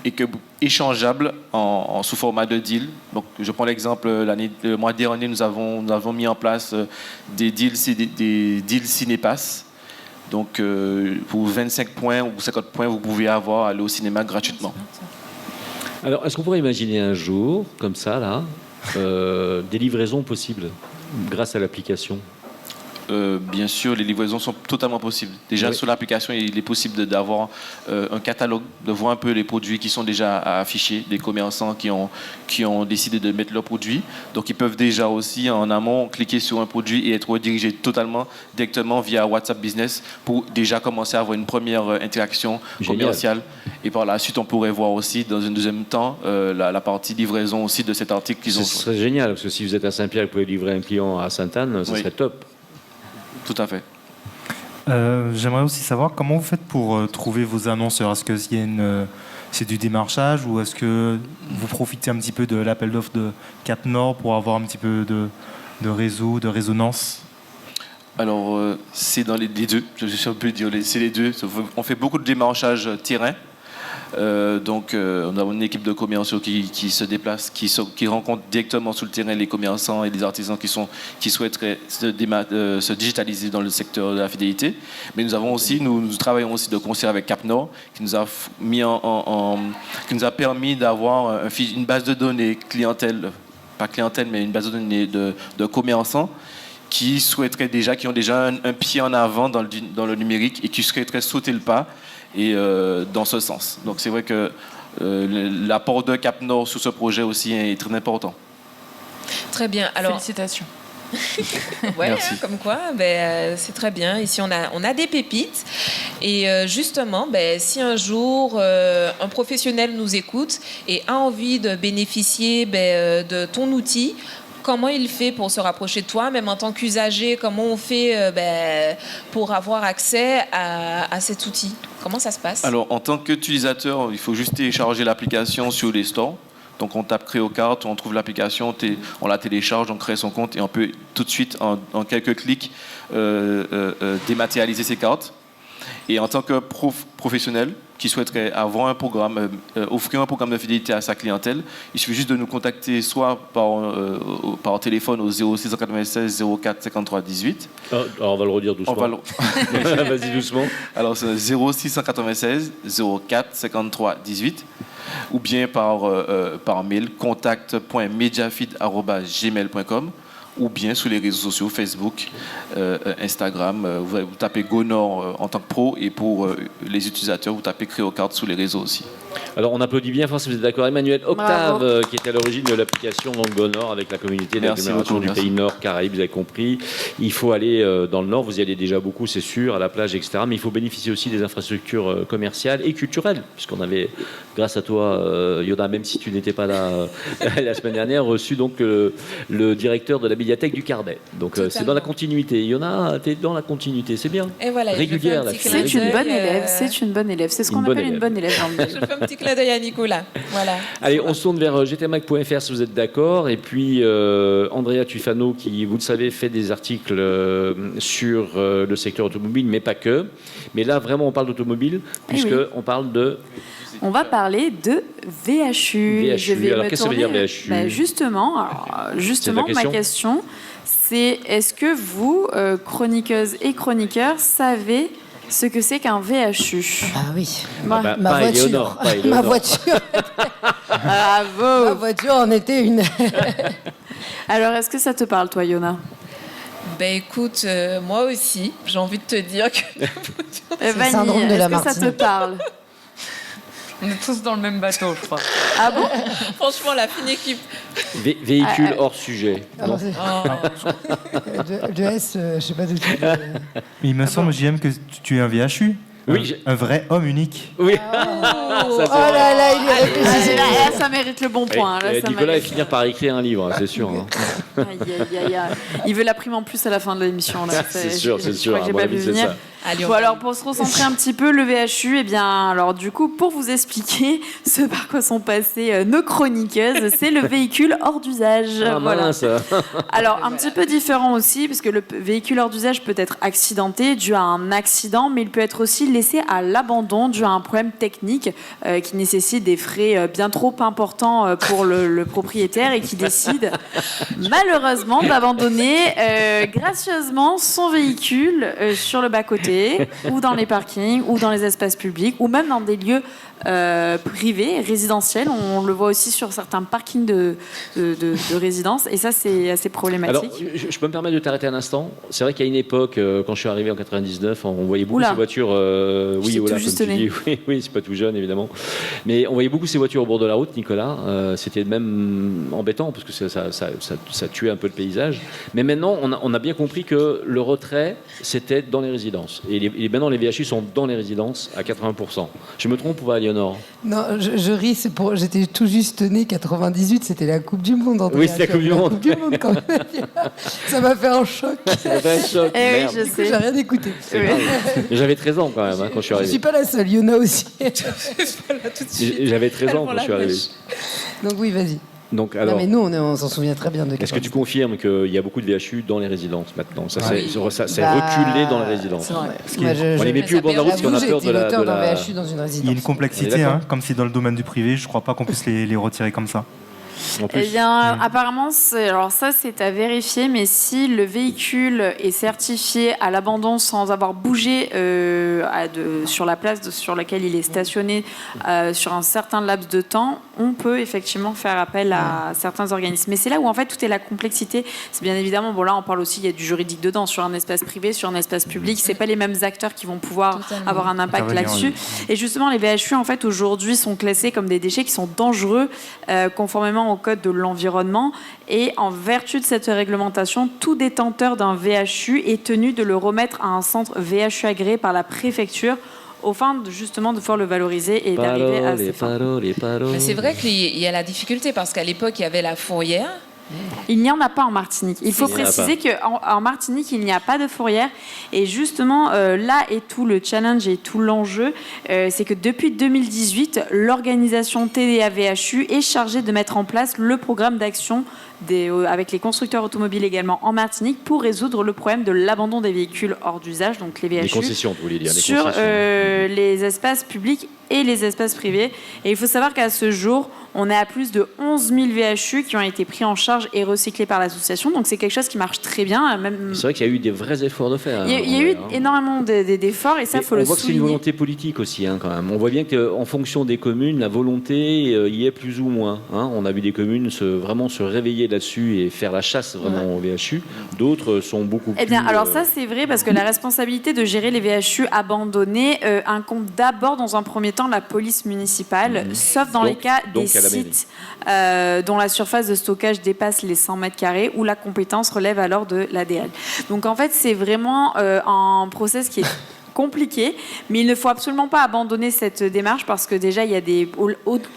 H: et échangeables sous format de deal. Donc, je prends l'exemple, le mois dernier, nous avons mis en place des deals Cinépass. Donc, pour 25 points ou 50 points, vous pouvez aller au cinéma gratuitement.
A: Alors, est-ce qu'on pourrait imaginer un jour, comme ça, là, des livraisons possibles grâce à l'application ?
H: Bien sûr, les livraisons sont totalement possibles. Déjà, sur l'application, il est possible d'avoir un catalogue, de voir un peu les produits qui sont déjà affichés, des commerçants qui ont décidé de mettre leurs produits. Donc, ils peuvent déjà aussi, en amont, cliquer sur un produit et être redirigés directement via WhatsApp Business pour déjà commencer à avoir une première interaction commerciale. Et par la suite, on pourrait voir aussi, dans un deuxième temps, la partie livraison aussi de cet article qu'ils ont.
A: Ce serait génial, parce que si vous êtes à Saint-Pierre et que vous pouvez livrer un client à Sainte-Anne, ça serait top.
H: Tout à fait.
I: J'aimerais aussi savoir comment vous faites pour trouver vos annonceurs. Est-ce que c'est du démarchage ou est-ce que vous profitez un petit peu de l'appel d'offres de Cap Nord pour avoir un petit peu de réseau, de résonance?
H: Alors, c'est dans les deux. Je peux dire, c'est les deux. On fait beaucoup de démarchage terrain. Donc, on a une équipe de commerciaux qui se déplace, qui rencontre directement sur le terrain les commerçants et les artisans qui souhaiteraient se digitaliser dans le secteur de la fidélité. Mais nous travaillons aussi de concert avec Cap Nord, qui nous a qui nous a permis d'avoir une base de données clientèle, pas clientèle, mais une base de données de commerçants qui ont déjà un pied en avant dans le numérique et qui souhaiteraient sauter le pas. Et dans ce sens. Donc c'est vrai que l'apport de Cap Nord sur ce projet aussi est très important.
G: Très bien. Alors,
F: félicitations.
G: Ouais, comme quoi, c'est très bien. Ici, on a des pépites. Et justement, si un jour un professionnel nous écoute et a envie de bénéficier de ton outil, comment il fait pour se rapprocher de toi, même en tant qu'usager? Comment on fait pour avoir accès à cet outil? Comment ça se passe?
H: Alors, en tant qu'utilisateur, il faut juste télécharger l'application sur les stores. Donc, on tape CréoCart, on trouve l'application, on la télécharge, on crée son compte et on peut tout de suite, en quelques clics, dématérialiser ses cartes. Et en tant que professionnel qui souhaiterait avoir un programme, offrir un programme de fidélité à sa clientèle, il suffit juste de nous contacter soit par téléphone au 0696 04 53 18.
A: Alors on va le redire doucement. Vas-y doucement.
H: Alors c'est 0696 04 53 18 ou bien par mail contact.mediafeed@gmail.com ou bien sur les réseaux sociaux, Facebook, Instagram. Vous tapez GoNord en tant que pro et pour les utilisateurs, vous tapez CréoCart sur les réseaux aussi.
A: Alors on applaudit bien fort si vous êtes d'accord. Emmanuel Octave, qui est à l'origine de l'application GoNord avec la communauté d'agglomération du pays Nord Caraïbes, vous avez compris. Il faut aller dans le Nord, vous y allez déjà beaucoup, c'est sûr, à la plage, etc. Mais il faut bénéficier aussi des infrastructures commerciales et culturelles, puisqu'on avait, grâce à toi, Yoda, même si tu n'étais pas là la semaine dernière, reçu donc le directeur de la médiathèque du Cardet. Donc c'est dans la continuité. Yona, t'es dans la continuité, c'est bien.
G: Et voilà,
A: régulière.
B: C'est une bonne élève, c'est une bonne élève. C'est ce qu'on appelle une bonne élève dans le milieu.
G: Je fais un petit clin d'œil à Nicolas. Voilà.
A: Allez, on se tourne vers gtmac.fr si vous êtes d'accord. Et puis Andrea Tufano, qui, vous le savez, fait des articles sur le secteur automobile, mais pas que. Mais là, vraiment, on parle d'automobile, puisqu'on parle de...
B: On va parler de VHU.
A: VHU.
B: Je vais
A: Alors,
B: me
A: qu'est-ce que ça veut dire
B: tourner-
A: VHU
B: Justement, ma question, c'est est-ce que vous, chroniqueuses et chroniqueurs, savez ce que c'est qu'un VHU?
C: Ah oui.
B: Bah,
C: Ma
A: pas
C: voiture.
A: Éléonore, pas Éléonore.
C: Ma voiture.
B: Bravo.
C: Ma voiture en était une.
B: Alors, est-ce que ça te parle, toi, Yona?
G: Ben écoute, moi aussi, j'ai envie de te dire que...
B: Vanille,
C: syndrome de
B: est-ce
C: la
B: que ça te
C: Martinique.
B: parle?
F: On est tous dans le même bateau, je crois.
B: Ah bon?
G: Franchement, la fine équipe.
A: Véhicule hors sujet.
C: Ah,
A: Non.
C: de S, je sais pas de tout.
I: Mais il me semble, JM, que tu es un VHU.
A: Oui,
I: Un vrai homme unique.
A: Oui.
C: Oh là là, il est réfléchi.
B: Là, ça mérite le bon point. Là, ça
A: Nicolas va
B: mérite.
A: finir par écrire un livre, c'est sûr. Hein.
B: Aïe, aïe, aïe, aïe. Il veut la prime en plus à la fin de l'émission. Là.
A: C'est sûr, c'est
B: Je
A: sûr.
B: crois que
A: À
B: j'ai
A: mon
B: pas
A: avis,
B: vu
A: c'est
B: venir.
A: ça.
G: Allez,
B: Bon, alors pour se recentrer un petit peu, le VHU, eh bien, alors du coup, pour vous expliquer ce par quoi sont passées nos chroniqueuses, c'est le véhicule hors d'usage.
A: Ah, malin, ça.
B: Alors, un petit peu différent aussi, parce que le véhicule hors d'usage peut être accidenté, dû à un accident, mais il peut être aussi laissé à l'abandon, dû à un problème technique qui nécessite des frais bien trop importants pour le propriétaire et qui décide malheureusement d'abandonner gracieusement son véhicule sur le bas-côté, ou dans les parkings, ou dans les espaces publics, ou même dans des lieux privés, résidentiels. On le voit aussi sur certains parkings de résidence, et ça, c'est assez problématique.
A: Alors, je peux me permettre de t'arrêter un instant. C'est vrai qu'à une époque, quand je suis arrivé en 99, on voyait beaucoup
B: Oula.
A: ces voitures. Oui,
B: J'étais
A: voilà,
B: tout juste
A: comme tu
B: né.
A: dis. Oui, c'est pas tout jeune, évidemment. Mais on voyait beaucoup ces voitures au bord de la route, Nicolas. C'était même embêtant, parce que ça tuait un peu le paysage. Mais maintenant, on a bien compris que le retrait, c'était dans les résidences. Et maintenant, les VHU sont dans les résidences à 80%. Je me trompe ou pas, Léonore?
C: Non, je ris, c'est pour. J'étais tout juste né, 98, c'était la Coupe du Monde. Andrea.
A: Oui, c'était la Coupe du Monde.
C: Coupe du Monde, quand même. Ça m'a fait un choc.
A: Ça fait un choc.
B: Eh oui,
A: Merde.
B: je
C: Du coup,
B: sais.
C: j'ai rien écouté.
A: C'est grave. Mais j'avais 13 ans quand même quand je suis
C: Je
A: arrivé.
C: suis pas la seule, Yona aussi.
A: J'avais 13 ans quand je suis arrivé.
C: Donc oui, vas-y.
A: Donc,
C: Non,
A: alors,
C: mais nous, on s'en souvient très bien de
A: est-ce que tu
C: 98.
A: confirmes qu'il y a beaucoup de VHU dans les résidences maintenant? Ça
C: Oui.
A: c'est
C: Bah,
A: reculé dans les résidences.
C: c'est vrai.
I: qui
C: Moi,
I: est-
A: On les met plus au bord de la route parce qu'on a
C: J'avoue,
A: peur
C: j'ai
A: de
C: été
A: la...
C: l'auteur
A: de
C: d'un
A: la-
C: VHU dans une
I: Il y a
C: résidence.
I: une complexité,
A: On est d'accord.
I: hein, comme c'est dans le domaine du privé. Je crois pas qu'on puisse les retirer comme ça.
A: En plus,
B: Eh bien, apparemment, alors ça, c'est à vérifier, mais si le véhicule est certifié à l'abandon sans avoir bougé sur la place sur laquelle il est stationné sur un certain laps de temps, on peut effectivement faire appel à certains organismes. Mais c'est là où, en fait, tout est la complexité. C'est bien évidemment, bon là, on parle aussi, il y a du juridique dedans, sur un espace privé, sur un espace public. C'est pas les mêmes acteurs qui vont pouvoir
G: Totalement.
B: avoir un impact
I: Intervenir,
B: là-dessus. Et justement, les VHU, en fait, aujourd'hui, sont classés comme des déchets qui sont dangereux, conformément au code de l'environnement. Et en vertu de cette réglementation, tout détenteur d'un VHU est tenu de le remettre à un centre VHU agréé par la préfecture, au fin justement de pouvoir le valoriser et d'arriver à ses fins.
A: paroles.
G: Mais c'est vrai qu'il y a la difficulté parce qu'à l'époque, il y avait la fourrière.
B: Il n'y en a pas en Martinique. Il faut
A: Il n'y en a
B: préciser qu'en Martinique, il n'y a pas de fourrière. Et justement, là est tout le challenge et tout l'enjeu. C'est que depuis 2018, l'organisation TDA-VHU est chargée de mettre en place le programme d'action avec les constructeurs automobiles également en Martinique pour résoudre le problème de l'abandon des véhicules hors d'usage, donc les VHU.
A: Les concessions, vous voulez dire. Les
B: Sur
A: concessions.
B: les espaces publics et les espaces privés. Et il faut savoir qu'à ce jour, on est à plus de 11 000 VHU qui ont été pris en charge et recyclés par l'association. Donc c'est quelque chose qui marche très bien. Même...
A: C'est vrai qu'il y a eu des vrais efforts de faire.
B: Il y a eu énormément d'efforts et ça, il faut
A: on
B: le
A: voit que c'est une
B: souligner.
A: volonté politique aussi, hein, quand même. On voit bien qu'en fonction des communes, la volonté y est plus ou moins. Hein. On a vu des communes vraiment se réveiller là-dessus et faire la chasse vraiment au VHU. D'autres sont beaucoup plus...
B: Eh bien, alors ça, c'est vrai parce que la responsabilité de gérer les VHU abandonnés incombe d'abord, dans un premier temps, la police municipale, sauf dans les cas des
A: donc à la mairie.
B: sites dont la surface de stockage dépasse les 100 mètres carrés, où la compétence relève alors de l'ADL. Donc, en fait, c'est vraiment un process qui est compliqué, mais il ne faut absolument pas abandonner cette démarche parce que déjà, il y a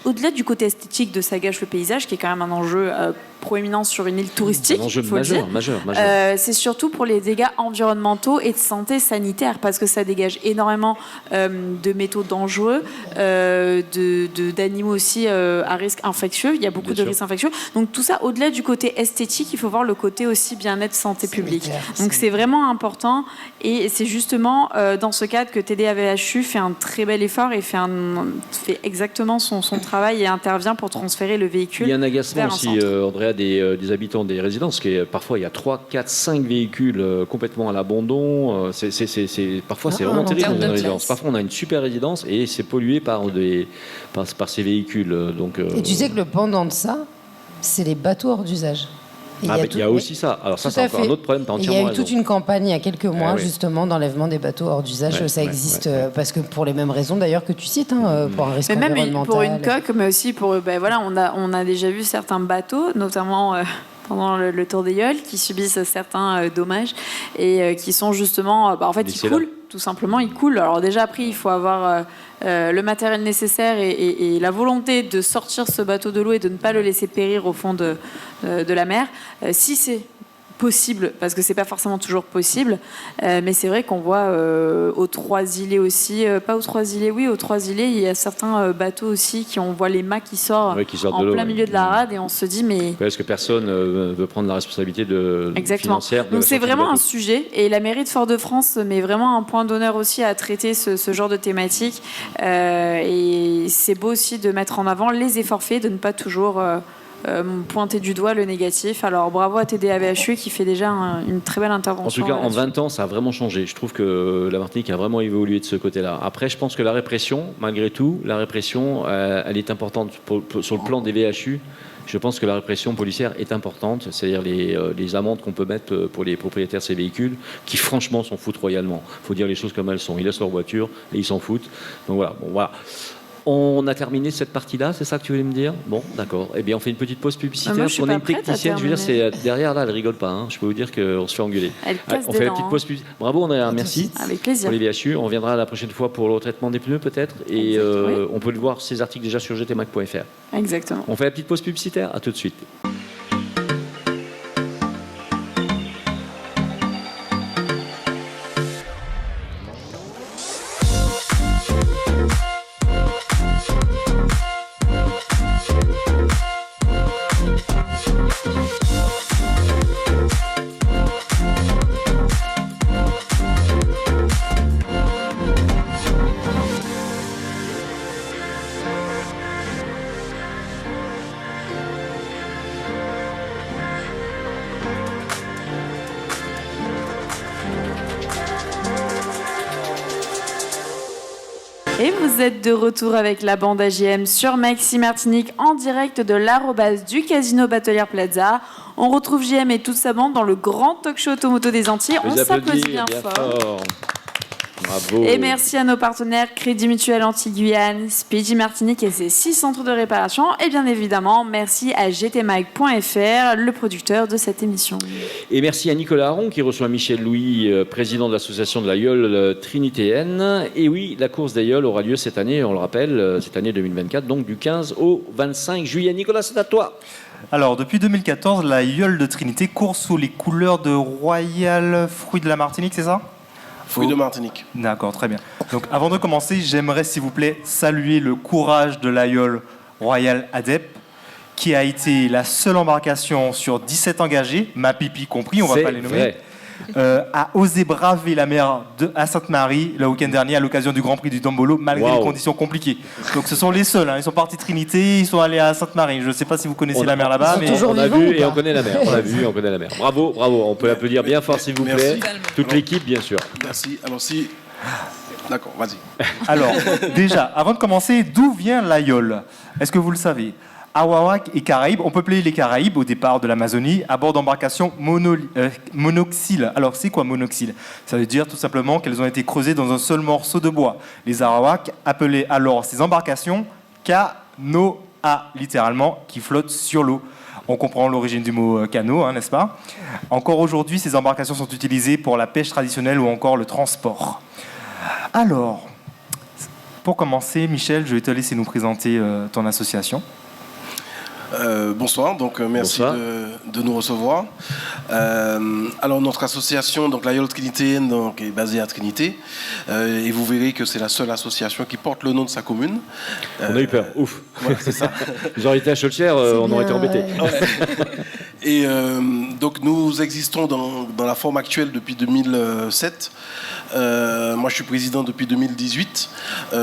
B: au-delà du côté esthétique de ça gâche le paysage, qui est quand même un enjeu proéminence sur une île touristique.
A: Un enjeu majeur.
B: C'est surtout pour les dégâts environnementaux et de santé sanitaire, parce que ça dégage énormément de métaux dangereux, d'animaux aussi à risque infectieux. Il y a beaucoup de risques infectieux. Donc tout ça, au-delà du côté esthétique, il faut voir le côté aussi bien-être, santé publique. Donc c'est vraiment important, et c'est justement dans ce cadre que TDAVHU fait un très bel effort et fait exactement son travail et intervient pour transférer le véhicule.
A: Il y a un agacement aussi, Andrea, des habitants des résidences, parfois il y a 3, 4, 5 véhicules complètement à l'abandon. Parfois c'est vraiment terrible dans une résidence. Parfois on a une super résidence et c'est pollué par ces véhicules.
C: Et tu sais que le pendant de ça, c'est les bateaux hors d'usage.
A: Il y a aussi ça. Alors ça, c'est encore un autre problème.
C: Il y a eu toute une campagne il y a quelques mois, justement, d'enlèvement des bateaux hors d'usage. Ça existe parce que pour les mêmes raisons, d'ailleurs, que tu cites, pour un risque environnemental.
B: Même pour une coque, mais aussi pour... on a déjà vu certains bateaux, notamment... pendant le Tour des Yoles, qui subissent certains dommages et qui sont justement... ils coulent, tout simplement, ils coulent. Alors déjà, après, il faut avoir le matériel nécessaire et la volonté de sortir ce bateau de l'eau et de ne pas le laisser périr au fond de la mer. Si c'est possible, parce que c'est pas forcément toujours possible, mais c'est vrai qu'on voit aux Trois-Îlets aussi, pas aux Trois-Îlets, oui, aux Trois-Îlets, il y a certains bateaux aussi on voit les mâts qui sortent en plein milieu de la rade et on se dit mais...
A: Est-ce que personne veut prendre la responsabilité financière de
B: Donc c'est vraiment un sujet, et la mairie de Fort-de-France met vraiment un point d'honneur aussi à traiter ce genre de thématique, et c'est beau aussi de mettre en avant les efforts faits, de ne pas toujours... pointer du doigt le négatif. Alors bravo à TDAVHU qui fait déjà une très belle intervention.
A: En tout cas, en 20 ans, ça a vraiment changé. Je trouve que la Martinique a vraiment évolué de ce côté-là. Après, je pense que la répression, malgré tout, elle est importante sur le plan des VHU. Je pense que la répression policière est importante, c'est-à-dire les amendes qu'on peut mettre pour les propriétaires de ces véhicules, qui franchement s'en foutent royalement. Il faut dire les choses comme elles sont. Ils laissent leur voiture et ils s'en foutent. Donc voilà. On a terminé cette partie-là, c'est ça que tu voulais me dire? Bon, d'accord. Eh bien, on fait une petite pause publicitaire.
B: Moi,
A: on a une technicienne, je veux dire, c'est derrière là, elle rigole pas. Hein. Je peux vous dire qu'on se fait engueuler. On fait la petite pause publicitaire. Bravo, Andrea, merci.
B: Avec plaisir.
A: Pour les VHU, on reviendra la prochaine fois pour le traitement des pneus peut-être. Et on peut le voir ces articles déjà sur gtmac.fr.
B: Exactement.
A: On fait la petite pause publicitaire. À tout de suite.
B: Et vous êtes de retour avec la bande AGM sur Maxi Martinique en direct de l'arrobase du Casino Batelière Plaza. On retrouve JM et toute sa bande dans le grand talk show Automoto des Antilles. On s'applaudit bien fort.
A: Bravo.
B: Et merci à nos partenaires Crédit Mutuel Antilles-Guyane, Speedy Martinique et ses 6 centres de réparation. Et bien évidemment, merci à gtmag.fr, le producteur de cette émission.
A: Et merci à Nicolas Aron qui reçoit Michel Louis, président de l'association de la Yole trinitéenne. Et oui, la course des Yoles aura lieu cette année, on le rappelle, cette année 2024, donc du 15 au 25 juillet. Nicolas, c'est à toi.
I: Alors, depuis 2014, la Yole de Trinité court sous les couleurs de Royal Fruits de la Martinique, c'est ça ?
J: Fruits de Martinique.
I: D'accord, très bien. Donc, avant de commencer, j'aimerais, s'il vous plaît, saluer le courage de la Yole Royal Adep, qui a été la seule embarcation sur 17 engagés, ma pipi compris, on ne va pas les nommer, a osé braver la mer à Sainte-Marie le week-end dernier à l'occasion du Grand Prix du Dombolo, malgré les conditions compliquées. Donc ce sont les seuls, hein. Ils sont partis Trinité, ils sont allés à Sainte-Marie. Je ne sais pas si vous connaissez la mer là-bas, mais
A: on a vu et on connaît la mer. On l'a vu, on connaît la mer. Bravo, bravo. On peut l'applaudir bien fort, s'il vous plaît. Toute l'équipe, bien sûr.
J: Merci. Alors si... D'accord, vas-y.
I: Alors, déjà, avant de commencer, d'où vient la Yole? Est-ce que vous le savez? Arawak et Caraïbes, on peuplait les Caraïbes au départ de l'Amazonie à bord d'embarcations monoxyles. Alors, c'est quoi monoxyle? Ça veut dire tout simplement qu'elles ont été creusées dans un seul morceau de bois. Les Arawak appelaient alors ces embarcations canoa, littéralement, qui flottent sur l'eau. On comprend l'origine du mot canot, hein, n'est-ce pas? Encore aujourd'hui, ces embarcations sont utilisées pour la pêche traditionnelle ou encore le transport. Alors, pour commencer, Michel, je vais te laisser nous présenter ton association.
J: Bonsoir, donc merci de nous recevoir. Alors notre association, donc la YOL Trinité, donc, est basée à Trinité, et vous verrez que c'est la seule association qui porte le nom de sa commune.
A: On a eu peur, ouf.
J: Ouais, c'est ça.
A: Ils auraient été à Schoelcher, on aurait été embêtés.
J: Ouais. Et donc nous existons dans la forme actuelle depuis 2007. Moi je suis président depuis 2018,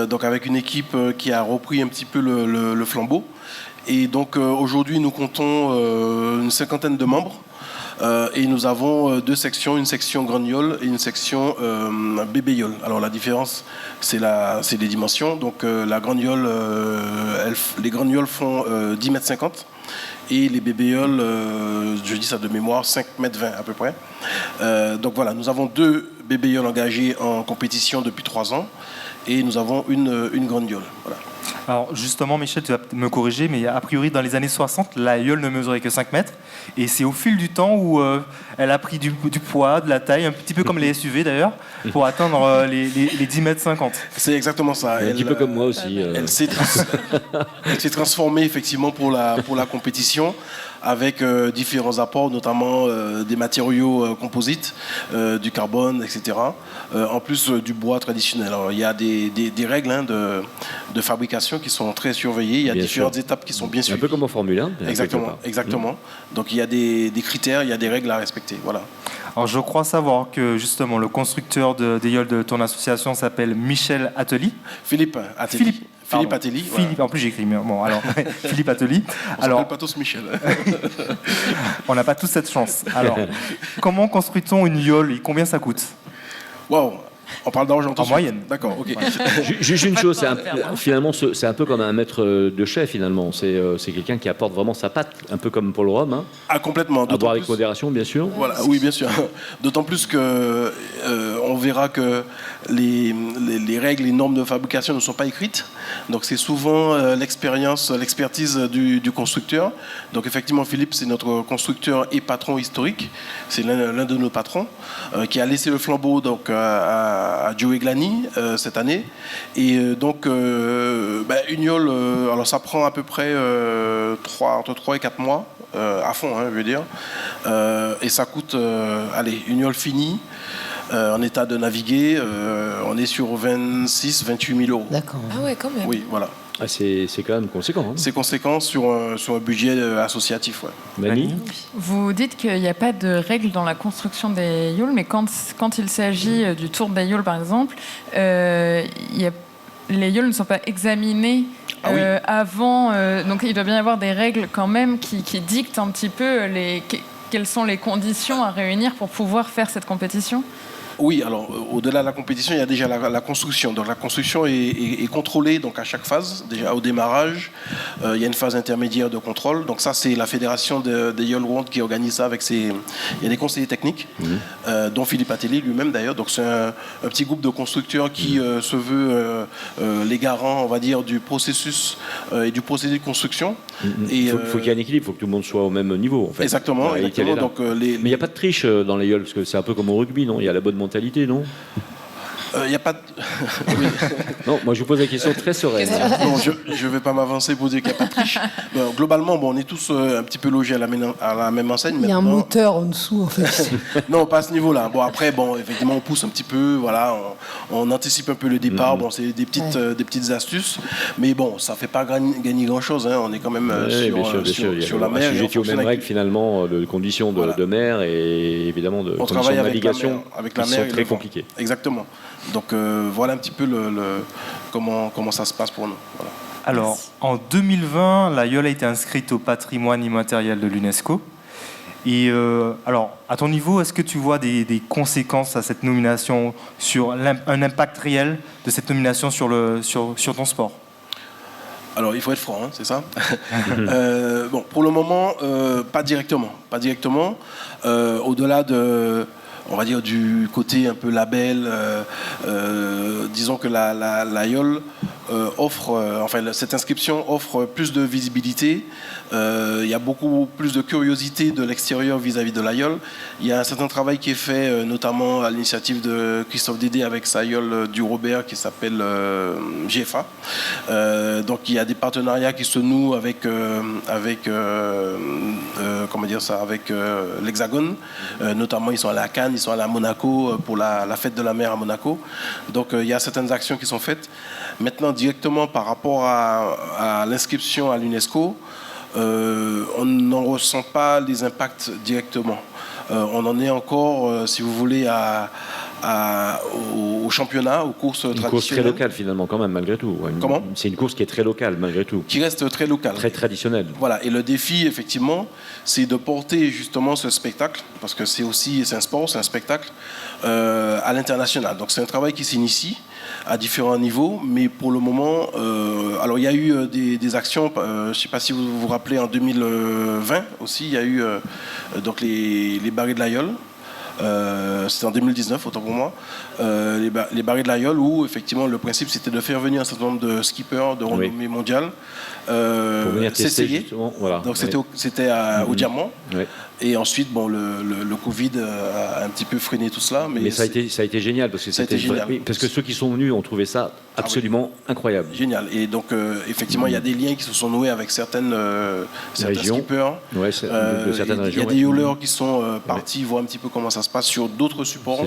J: donc avec une équipe qui a repris un petit peu le flambeau. Et donc aujourd'hui nous comptons une cinquantaine de membres et nous avons deux sections, une section Grande YOL et une section bébé YOL. Alors la différence c'est les dimensions. Donc la Grande YOL, les Grandes YOL font 10,50 m et les bébé YOL, je dis ça de mémoire, 5,20 m à peu près. Donc voilà, nous avons deux bébé YOL engagés en compétition depuis 3 ans et nous avons une Grande YOL. Voilà.
I: Alors justement, Michel, tu vas me corriger, mais a priori dans les années 60, la YOL ne mesurait que 5 mètres, et c'est au fil du temps où elle a pris du poids, de la taille, un petit peu comme les SUV d'ailleurs, pour atteindre les 10,50 mètres.
J: C'est exactement ça.
A: Un petit peu comme moi aussi.
J: Elle s'est transformée effectivement pour la compétition, avec différents apports, notamment des matériaux composites, du carbone, etc. En plus du bois traditionnel. Alors, il y a des règles de fabrication qui sont très surveillées. Il y a différentes étapes qui sont bien suivies.
A: Un peu comme en Formule 1.
J: Exactement. Donc il y a des critères, il y a des règles à respecter. Voilà.
I: Alors je crois savoir que justement le constructeur des YOL de ton association s'appelle Michel Atteli.
J: Philippe Atteli. Philippe Atteli.
I: Philippe, en plus j'ai écrit, mais bon, alors, Philippe Atteli.
J: On s'appelle pas tous Michel.
I: On n'a pas tous cette chance. Alors, comment construit-on une YOL et combien ça coûte?
J: Waouh! On parle d'argent
I: en moyenne.
J: D'accord, ok.
A: Juste une chose, finalement, c'est un peu comme un maître de chef, finalement. C'est quelqu'un qui apporte vraiment sa patte, un peu comme Paul Rome. Hein.
J: Ah, complètement.
A: À boire avec modération, bien sûr.
J: Voilà, oui, bien sûr. D'autant plus que on verra que les règles, les normes de fabrication ne sont pas écrites. Donc c'est souvent l'expertise du constructeur. Donc effectivement, Philippe, c'est notre constructeur et patron historique. C'est l'un de nos patrons qui a laissé le flambeau donc à Joe Glani cette année. Et donc une YOL, alors ça prend à peu près entre 3 et 4 mois à fond, je veux dire. Et ça coûte, une YOL finie. En état de naviguer, on est sur 26-28 000 euros.
C: D'accord.
G: Ah ouais, quand même.
J: Oui, voilà.
A: Ah, c'est quand même conséquent. Hein.
J: C'est conséquent sur un budget associatif. Ouais.
A: Mani ?
F: Vous dites qu'il n'y a pas de règles dans la construction des YOL, mais quand il s'agit du tour des YOL, par exemple, les YOL ne sont pas examinées avant. Donc il doit bien y avoir des règles quand même qui dictent un petit peu quelles sont les conditions à réunir pour pouvoir faire cette compétition.
J: Oui, alors au-delà de la compétition, il y a déjà la construction. Donc la construction est contrôlée donc à chaque phase. Déjà au démarrage, il y a une phase intermédiaire de contrôle. Donc ça, c'est la fédération des YOL World qui organise ça avec il y a des conseillers techniques, dont Philippe Atteli lui-même d'ailleurs. Donc c'est un petit groupe de constructeurs qui se veut les garants, on va dire, du processus et du procédé de construction.
A: Il faut qu'il y ait un équilibre, il faut que tout le monde soit au même niveau. En fait.
J: Exactement.
A: Donc, mais il n'y a pas de triche dans les YOL, parce que c'est un peu comme au rugby, non? Il y a la bonne mentalité, non?
J: Il n'y a pas de...
A: Non, moi je vous pose la question très sereine.
J: Non, je ne vais pas m'avancer pour dire qu'il n'y a pas de triche. Bon, globalement, on est tous un petit peu logés à la même enseigne.
C: Il y a un moteur en dessous, en fait.
J: Non, pas à ce niveau-là. Bon, après, effectivement, on pousse un petit peu, voilà, on anticipe un peu le départ. Bon, c'est des petites astuces. Mais bon, ça ne fait pas gagner grand-chose. Hein. On est quand même sur la mer.
A: Sujet aux mêmes règles, finalement, de conditions de mer et évidemment de conditions de navigation qui sont très compliquées.
J: Exactement. Donc voilà un petit peu comment ça se passe pour nous. Voilà.
I: Alors, en 2020, la YOL a été inscrite au patrimoine immatériel de l'UNESCO. Et alors, à ton niveau, est-ce que tu vois des conséquences à cette nomination, sur un impact réel de cette nomination sur ton sport?
J: Alors, il faut être franc, hein, c'est ça. Bon, pour le moment, pas directement. Au-delà on va dire du côté un peu label, disons que la YOL cette inscription offre plus de visibilité. Il y a beaucoup plus de curiosité de l'extérieur vis-à-vis de l'aïeul. Il y a un certain travail qui est fait, notamment à l'initiative de Christophe Dédé avec sa aïeule du Robert qui s'appelle GFA. Donc il y a des partenariats qui se nouent avec l'Hexagone. Notamment ils sont allés à Cannes, ils sont allés à Monaco pour la fête de la mer à Monaco. Donc il y a certaines actions qui sont faites. Maintenant, directement par rapport à l'inscription à l'UNESCO, on n'en ressent pas les impacts directement. On en est encore, si vous voulez, au championnat, aux courses traditionnelles.
A: Une course très locale finalement quand même, malgré tout.
J: Comment ?
A: C'est une course qui est très locale, malgré tout.
J: Qui reste très locale.
A: Très traditionnelle.
J: Voilà, et le défi, effectivement, c'est de porter justement ce spectacle, parce que c'est un sport, c'est un spectacle, à l'international. Donc c'est un travail qui s'initie à différents niveaux, mais pour le moment, alors il y a eu des actions, je ne sais pas si vous vous rappelez, en 2020 aussi, il y a eu donc les barrés de l'Aïeul. C'était en 2019, autant pour moi, les barrés de l'Aïeul, où effectivement le principe c'était de faire venir un certain nombre de skippers de renommée mondiale
A: pour venir s'essayer. Voilà.
J: Donc c'était au Diamant. Oui. Et ensuite, bon, le Covid a un petit peu freiné tout cela. Mais
A: ça a été génial, parce que parce que ceux qui sont venus ont trouvé ça absolument incroyable.
J: Génial. Et donc, effectivement, il y a des liens qui se sont noués avec certains skippers.
A: Ouais, de certaines régions.
J: Il y a des yoleurs qui sont partis voir un petit peu comment ça se passe sur d'autres supports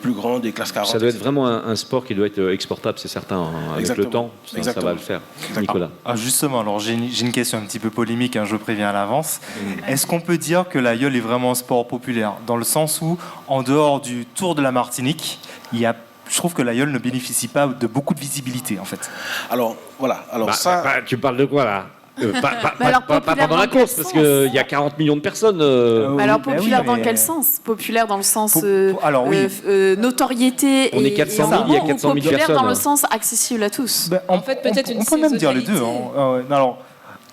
J: plus grands, des classes 40.
A: Ça doit être vraiment un sport qui doit être exportable, c'est certain. Avec le temps, ça va le faire. Nicolas.
I: Justement, alors j'ai une question un petit peu polémique, je préviens à l'avance. Est-ce qu'on peut dire que l'aïeul est vraiment un sport populaire, dans le sens où, en dehors du Tour de la Martinique, je trouve que l'aïeul ne bénéficie pas de beaucoup de visibilité, en fait.
J: Alors, voilà. Alors,
A: tu parles de quoi, là pas pendant la course, parce qu'il y a 40 millions de personnes.
B: Alors, populaire dans quel sens ? Populaire dans le sens notoriété
A: on est 400 000, il y a 400 000
B: populaire
A: personnes.
B: dans le sens accessible à tous.
G: En fait, peut-être
I: on peut même dire les deux. Alors,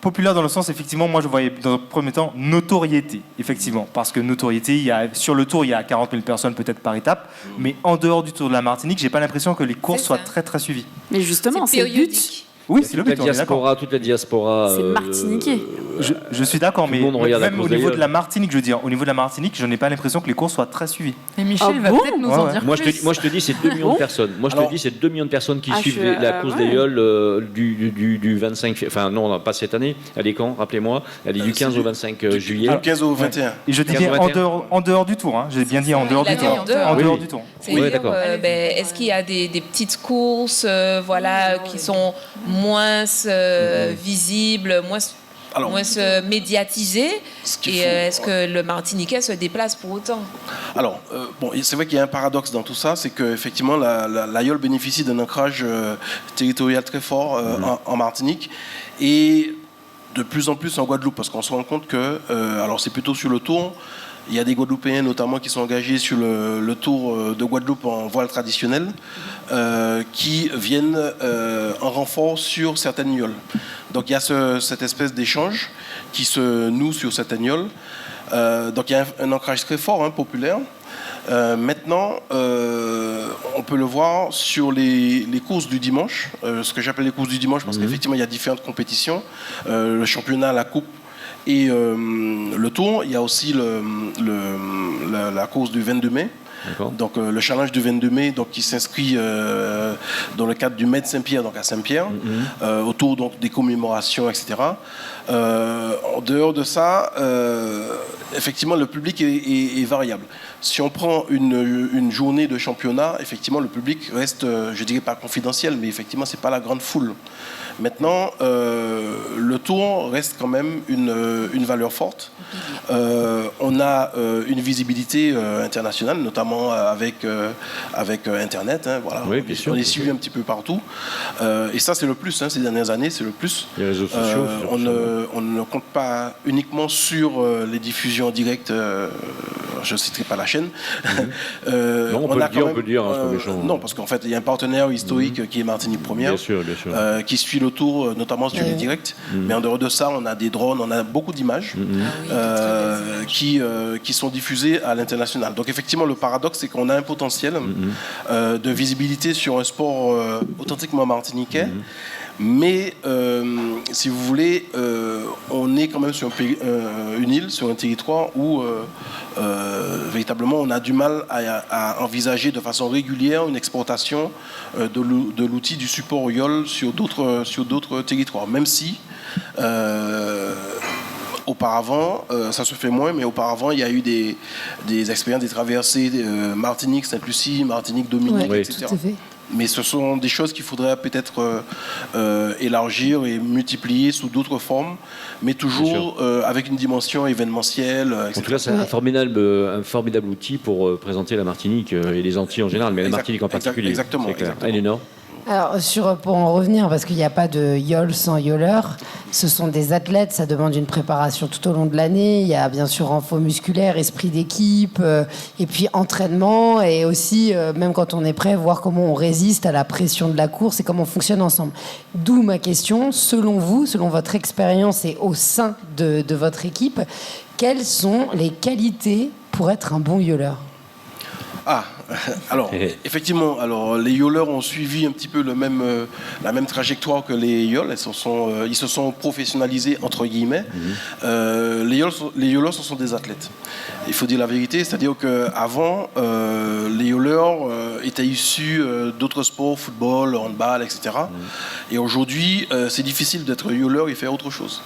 I: populaire dans le sens, effectivement, moi je voyais dans le premier temps notoriété, effectivement, parce que notoriété, sur le Tour, il y a 40 000 personnes peut-être par étape, mais en dehors du Tour de la Martinique, j'ai pas l'impression que les courses soient très très suivies.
B: Mais justement, c'est le but.
I: Oui, c'est le but.
A: Toute la diaspora.
B: C'est martiniquais.
I: Je suis d'accord, mais même au niveau de la Martinique, au niveau de la Martinique, je n'ai pas l'impression que les courses soient très suivies.
F: Et Michel va peut-être nous en dire plus.
A: Moi, je te dis, c'est 2 millions de personnes. Moi, je te dis, c'est 2 millions de personnes qui suivent la course d'Aïeul du 25. Enfin, non, pas cette année. Elle est quand ? Rappelez-moi. Elle est du 15 au 25 juillet.
J: Du 15 au 21.
I: Et je dis bien en dehors du Tour. J'ai bien dit en dehors du Tour. En dehors du Tour.
G: Oui, d'accord. Est-ce qu'il y a des petites courses, qui sont moins visible, moins médiatisé, et est-ce que le Martiniquais se déplace pour autant ?
J: Alors, c'est vrai qu'il y a un paradoxe dans tout ça, c'est qu'effectivement l'Aïeul bénéficie d'un ancrage territorial très fort en Martinique et de plus en plus en Guadeloupe, parce qu'on se rend compte que, alors c'est plutôt sur le Tour, il y a des Guadeloupéens notamment qui sont engagés sur le Tour de Guadeloupe en voile traditionnelle, qui viennent en renfort sur certaines yoles. Donc il y a cette espèce d'échange qui se noue sur certaines yoles. Donc il y a un ancrage très fort, populaire. Maintenant, on peut le voir sur les courses du dimanche, ce que j'appelle les courses du dimanche, parce qu'effectivement il y a différentes compétitions, le championnat, la coupe, et le Tour. Il y a aussi la course du 22 mai. Donc le challenge du 22 mai, donc qui s'inscrit dans le cadre du Med Saint-Pierre, donc à Saint-Pierre, autour donc des commémorations, etc. En dehors de ça, effectivement, le public est variable. Si on prend une journée de championnat, effectivement, le public reste, je dirais pas confidentiel, mais effectivement, c'est pas la grande foule. Maintenant, le Tour reste quand même une valeur forte. On a une visibilité internationale, notamment avec Internet. Voilà.
A: Oui, bien sûr,
J: on est suivi un petit peu partout. Et ça, c'est le plus. Ces dernières années, c'est le plus.
A: Les réseaux sociaux.
J: On ne compte pas uniquement sur les diffusions directes je ne citerai pas la chaîne.
A: Non, on peut le dire, c'est pas méchant.
J: Non, parce qu'en fait, il y a un partenaire historique qui est Martinique Première,
A: bien sûr.
J: qui suit le tour, notamment sur les directs. Mais en dehors de ça, on a des drones, on a beaucoup d'images qui sont diffusées à l'international. Donc effectivement, le paradoxe, c'est qu'on a un potentiel de visibilité sur un sport authentiquement martiniquais. Mais, si vous voulez, on est quand même sur une île, sur un territoire où, véritablement, on a du mal à envisager de façon régulière une exportation de l'outil du support YOL sur d'autres territoires. Même si, auparavant, ça se fait moins, mais auparavant, il y a eu des expériences, des traversées Martinique, Sainte-Lucie, Martinique, Dominique, etc.
C: Tout à fait.
J: Mais ce sont des choses qu'il faudrait peut-être élargir et multiplier sous d'autres formes, mais toujours avec une dimension événementielle, etc.
A: En tout cas, c'est un formidable outil pour présenter la Martinique et les Antilles en général, mais la Martinique en particulier.
J: Exactement.
A: Eleanor ?
C: Alors, pour en revenir, parce qu'il n'y a pas de YOL sans YOLer, ce sont des athlètes, ça demande une préparation tout au long de l'année. Il y a bien sûr renfort musculaire, esprit d'équipe, et puis entraînement, et aussi, même quand on est prêt, voir comment on résiste à la pression de la course et comment on fonctionne ensemble. D'où ma question, selon vous, selon votre expérience et au sein de votre équipe, quelles sont les qualités pour être un bon YOLer ?
J: Alors, effectivement, les YOLers ont suivi un petit peu la même trajectoire que les YOL. Ils se sont professionnalisés, entre guillemets. Les YOLers, ce sont des athlètes. Il faut dire la vérité, c'est-à-dire qu'avant, les YOLers étaient issus d'autres sports, football, handball, etc. Et aujourd'hui, c'est difficile d'être YOLer et faire autre chose.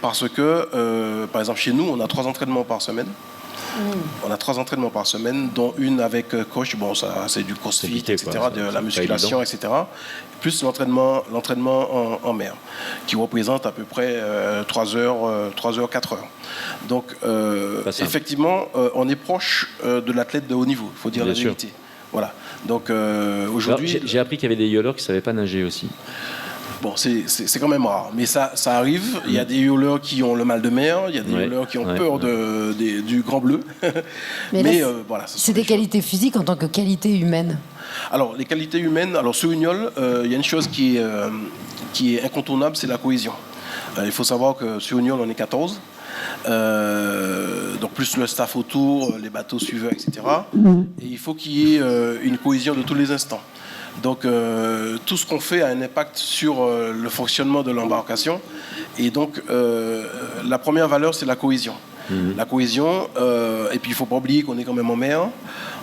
J: Parce que, par exemple, chez nous, on a 3 entraînements par semaine. On a 3 entraînements par semaine, dont une avec coach, bon, ça c'est du crossfit, etc., de la musculation, etc., plus l'entraînement en mer, qui représente à peu près 3 heures, 4 heures. Donc, effectivement, on est proche de l'athlète de haut niveau, il faut dire la vérité. Voilà. Donc, aujourd'hui...
A: J'ai appris qu'il y avait des YOLers qui ne savaient pas nager aussi.
J: Bon, c'est quand même rare, mais ça arrive. Il y a des YOLers qui ont le mal de mer, il y a des YOLers qui ont peur du grand bleu.
C: Mais voilà, c'est des qualités physiques en tant que qualité humaine.
J: Alors, les qualités humaines, sur une YOL, il y a une chose qui est incontournable, c'est la cohésion. Il faut savoir que sur une YOL, on est 14. Donc plus le staff autour, les bateaux suiveurs, etc. Et il faut qu'il y ait une cohésion de tous les instants. Donc tout ce qu'on fait a un impact sur le fonctionnement de l'embarcation. Et donc la première valeur, c'est la cohésion. La cohésion, et puis il ne faut pas oublier qu'on est quand même en mer.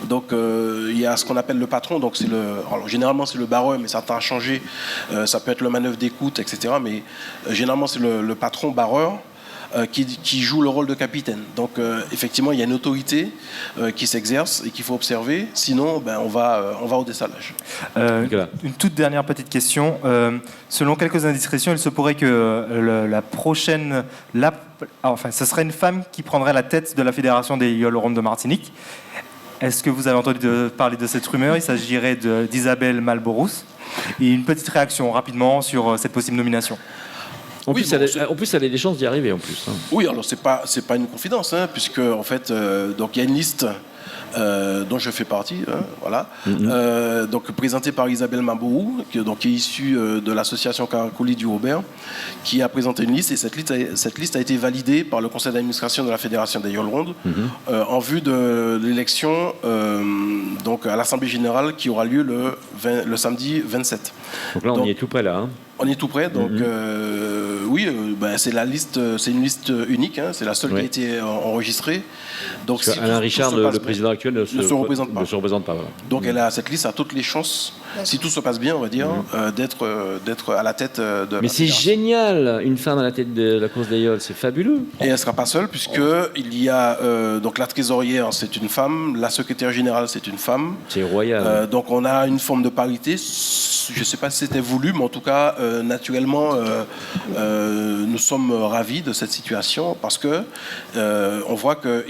J: Donc il y a ce qu'on appelle le patron. Donc alors, généralement c'est le barreur, mais ça tend à changer. Ça peut être le manœuvre d'écoute, etc. Mais généralement c'est le patron barreur. Qui joue le rôle de capitaine. Donc effectivement, il y a une autorité qui s'exerce et qu'il faut observer. Sinon, on va au dessalage.
I: Une toute dernière petite question. Selon quelques indiscrétions, il se pourrait que la prochaine... ce serait une femme qui prendrait la tête de la Fédération des YOL Rondes de Martinique. Est-ce que vous avez entendu parler de cette rumeur ? Il s'agirait d'Isabelle Malborous. Et une petite réaction rapidement sur cette possible nomination.
A: En plus, elle a des chances d'y arriver en plus.
J: Oui, alors c'est pas une confidence, puisque en fait, donc il y a une liste dont je fais partie, voilà, donc présentée par Isabelle Mabourou, qui est issue de l'association Caracoli du Robert, qui a présenté une liste, et cette liste a été validée par le conseil d'administration de la Fédération des YOL Rondes en vue de l'élection donc à l'Assemblée Générale qui aura lieu le samedi 27.
A: Donc là, on y est tout près là.
J: On est tout près, donc oui, c'est une liste unique, c'est la seule qui a été enregistrée. Donc,
A: Alain Richard, le président actuel, ne se représente pas. Voilà.
J: Donc cette liste a toutes les chances, si tout se passe bien, on va dire, d'être à la tête de
A: Mais c'est génial, une femme à la tête de la course des YOL, c'est fabuleux.
J: Et elle ne sera pas seule, puisqu'il y a donc la trésorière, c'est une femme, la secrétaire générale, c'est une femme.
A: C'est royal.
J: Donc on a une forme de parité. Je ne sais pas si c'était voulu, mais en tout cas, naturellement, nous sommes ravis de cette situation parce que on voit que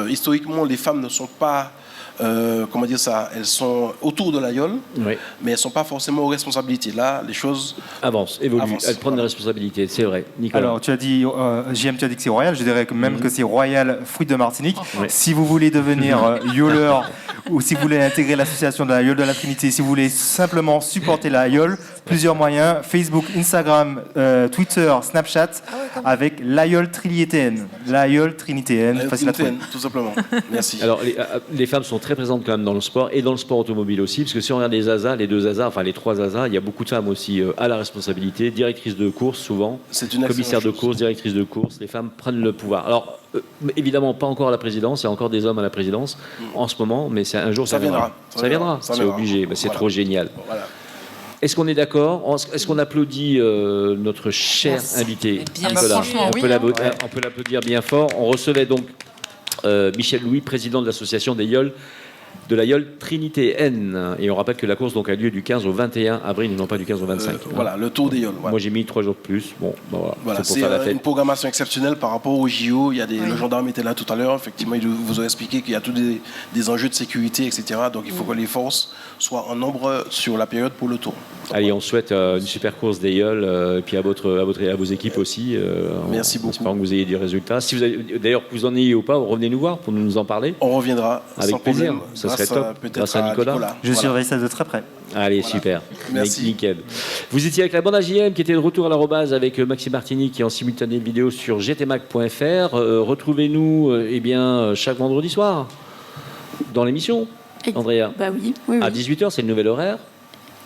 J: historiquement, les femmes ne sont pas comment dire ça, elles sont autour de l'aïeul,
A: Oui.
J: mais elles ne sont pas forcément aux responsabilités. Là, les choses
A: Avancent, évoluent,
J: avancent.
A: elles prennent des responsabilités, c'est vrai. Nicolas.
I: Alors, tu as dit, JM, tu as dit que c'est royal. Je dirais que même que c'est royal fruit de Martinique.
A: Oui.
I: Si vous voulez devenir yoleur ou si vous voulez intégrer l'association de la Yole de la Trinité, si vous voulez simplement supporter la Yole, plusieurs moyens, Facebook, Instagram, Twitter, Snapchat, avec l'Aïeul Trinitéenne. L'Aïeul Trinitéenne, facile à trouver.
J: tout simplement. Merci.
A: Alors, les femmes sont très présentes quand même dans le sport et dans le sport automobile aussi, parce que si on regarde les Zaza, les deux Zaza, enfin les trois Zaza, il y a beaucoup de femmes aussi à la responsabilité, directrices de course souvent, commissaires de course, directrices de course, les femmes prennent le pouvoir. Alors, évidemment, pas encore à la présidence, il y a encore des hommes à la présidence en ce moment, mais un jour ça viendra. Ça viendra, c'est obligé, c'est trop génial.
J: Voilà.
A: Est-ce qu'on est d'accord? Est-ce qu'on applaudit notre cher invité Nicolas? On peut l'applaudir bien fort. On recevait donc Michel Louis, président de l'association des Yoles, de la Yole Trinité N. Et on rappelle que la course donc, a lieu du 15 au 21 avril et non pas du 15 au 25.
J: Voilà, le Tour des Yoles. Voilà.
A: Moi j'ai mis 3 jours de plus. Bon,
J: voilà, c'est une programmation exceptionnelle par rapport au JO. Il y a le gendarme était là tout à l'heure. Effectivement, il vous a expliqué qu'il y a tous des enjeux de sécurité, etc. Donc il faut que les forces soient en nombre sur la période pour le Tour.
A: Allez, on souhaite une super course des Yoles et puis à vos équipes aussi.
J: Merci beaucoup.
A: Espérons que vous ayez du résultat. Si vous avez, d'ailleurs, que vous en ayez ou pas, revenez nous voir pour nous en parler.
J: On reviendra
A: avec
J: sans
A: plaisir.
J: problème.
A: Ça serait top. Grâce à Nicolas.
I: Je surveille ça de très près.
A: Allez, super.
J: Merci.
A: Nickel. Vous étiez avec la bande AJM qui était de retour à l'arrobase avec Maxime Martini qui est en simultané vidéo sur gtmac.fr. Retrouvez-nous chaque vendredi soir dans l'émission, Andrea.
B: Bah oui.
A: À 18h, c'est le nouvel horaire.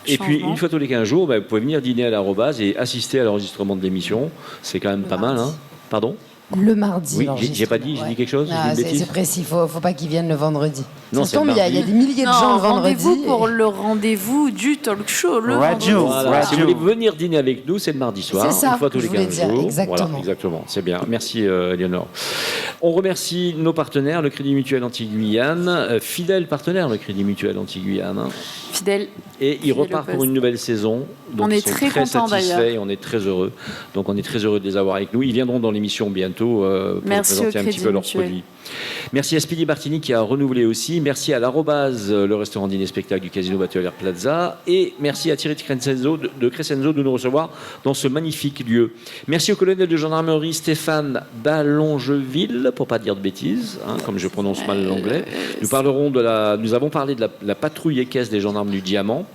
A: Et puis, une fois tous les 15 jours, vous pouvez venir dîner à l'arrobase et assister à l'enregistrement de l'émission. C'est quand même pas mal, hein. Pardon ?
C: Le mardi.
A: Oui, j'ai pas dit, j'ai dit quelque chose.
C: C'est précis, faut pas qu'ils viennent le vendredi.
A: Non,
C: ça tombe, il y a des milliers de gens le vendredi.
B: Rendez-vous pour le rendez-vous du talk show le vendredi.
A: Voilà. Si vous voulez venir dîner avec nous, c'est le mardi soir,
C: c'est ça,
A: une fois tous les 15 jours.
C: Exactement.
A: Voilà, exactement. C'est bien. Merci Léonore. On remercie nos partenaires, le Crédit Mutuel Antilles-Guyane, fidèle partenaire, le Crédit Mutuel Antilles-Guyane.
B: Fidèle.
A: Et il repart pour une nouvelle saison. Donc
B: on est très contents d'ailleurs.
A: Et on est très heureux. Donc on est très heureux de les avoir avec nous. Ils viendront dans l'émission bientôt pour présenter un petit peu leurs produits. Merci à Speedy Martini qui a renouvelé aussi. Merci à l'arrobase, le restaurant dîner spectacle du Casino Batelière Plaza. Et merci à Thierry de Crescenzo de nous recevoir dans ce magnifique lieu. Merci au colonel de gendarmerie Stéphane Ballongeville, pour pas dire de bêtises, comme je prononce mal l'anglais. Nous avons parlé de la patrouille équestre des gendarmes du Diamant.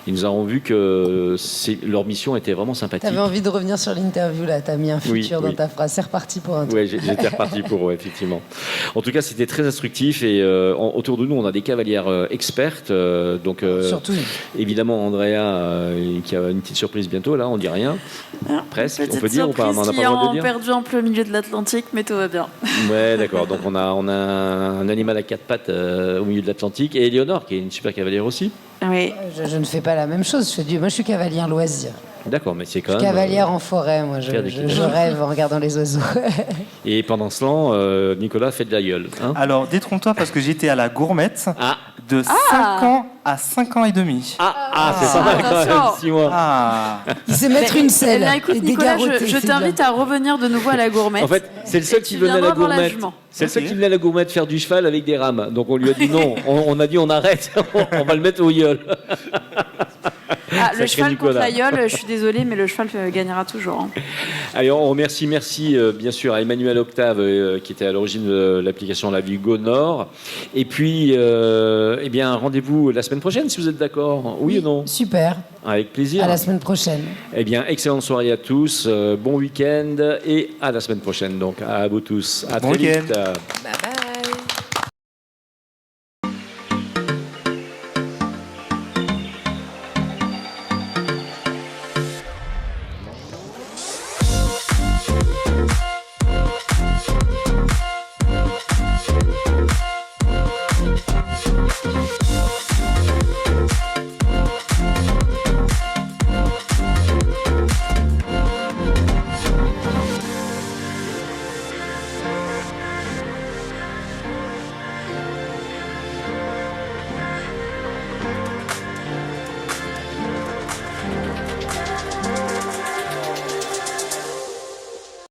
A: Et nous avons vu que leur mission était vraiment sympathique.
C: Tu avais envie de revenir sur l'interview, là. Tu as mis un futur dans ta phrase. C'est reparti pour un truc.
A: Oui, j'étais reparti pour eux, effectivement. En tout cas, c'était très instructif. Et autour de nous, on a des cavalières expertes.
C: Surtout.
A: Évidemment, Andrea, qui a une petite surprise bientôt, là, on dit rien. Presque, on peut dire ou pas? On n'a pas le droit de dire.
B: Perdu en plein milieu de l'Atlantique, mais tout va bien.
A: Ouais, d'accord. Donc, on a un animal à 4 pattes au milieu de l'Atlantique. Et Éléonore, qui est une super cavalière aussi.
B: Oui.
C: Je ne fais pas la même chose. Moi, je suis cavalière loisir.
A: D'accord, mais c'est quand
C: même. Je suis cavalière en forêt, moi. Je rêve en regardant les oiseaux.
A: Et pendant ce temps, Nicolas fait de la gueule.
I: Alors, détrompe-toi parce que j'étais à la Gourmette de 5 ans à 5 ans et demi.
A: C'est pas mal quand même, 6 mois.
C: Il sait mettre une selle.
B: Écoute, Nicolas, je t'invite à revenir de nouveau à la Gourmette.
A: En fait, c'est le seul qui venait à la Gourmette. C'est le seul qui venait à la Gourmette faire du cheval avec des rames. Donc on lui a dit non, on a dit on arrête, on va le mettre au yole.
B: Le cheval contre la yole, je suis désolée, mais le cheval gagnera toujours.
A: Allez, on remercie, bien sûr à Emmanuel Octave qui était à l'origine de l'application La Vigo Nord. Et puis, rendez-vous la semaine prochaine si vous êtes d'accord. Oui ou non?
C: Super.
A: Avec plaisir.
C: À la semaine prochaine.
A: Eh bien, excellente soirée à tous, bon week-end et à la semaine prochaine. Donc, à vous tous. À très vite.
G: Bye bye.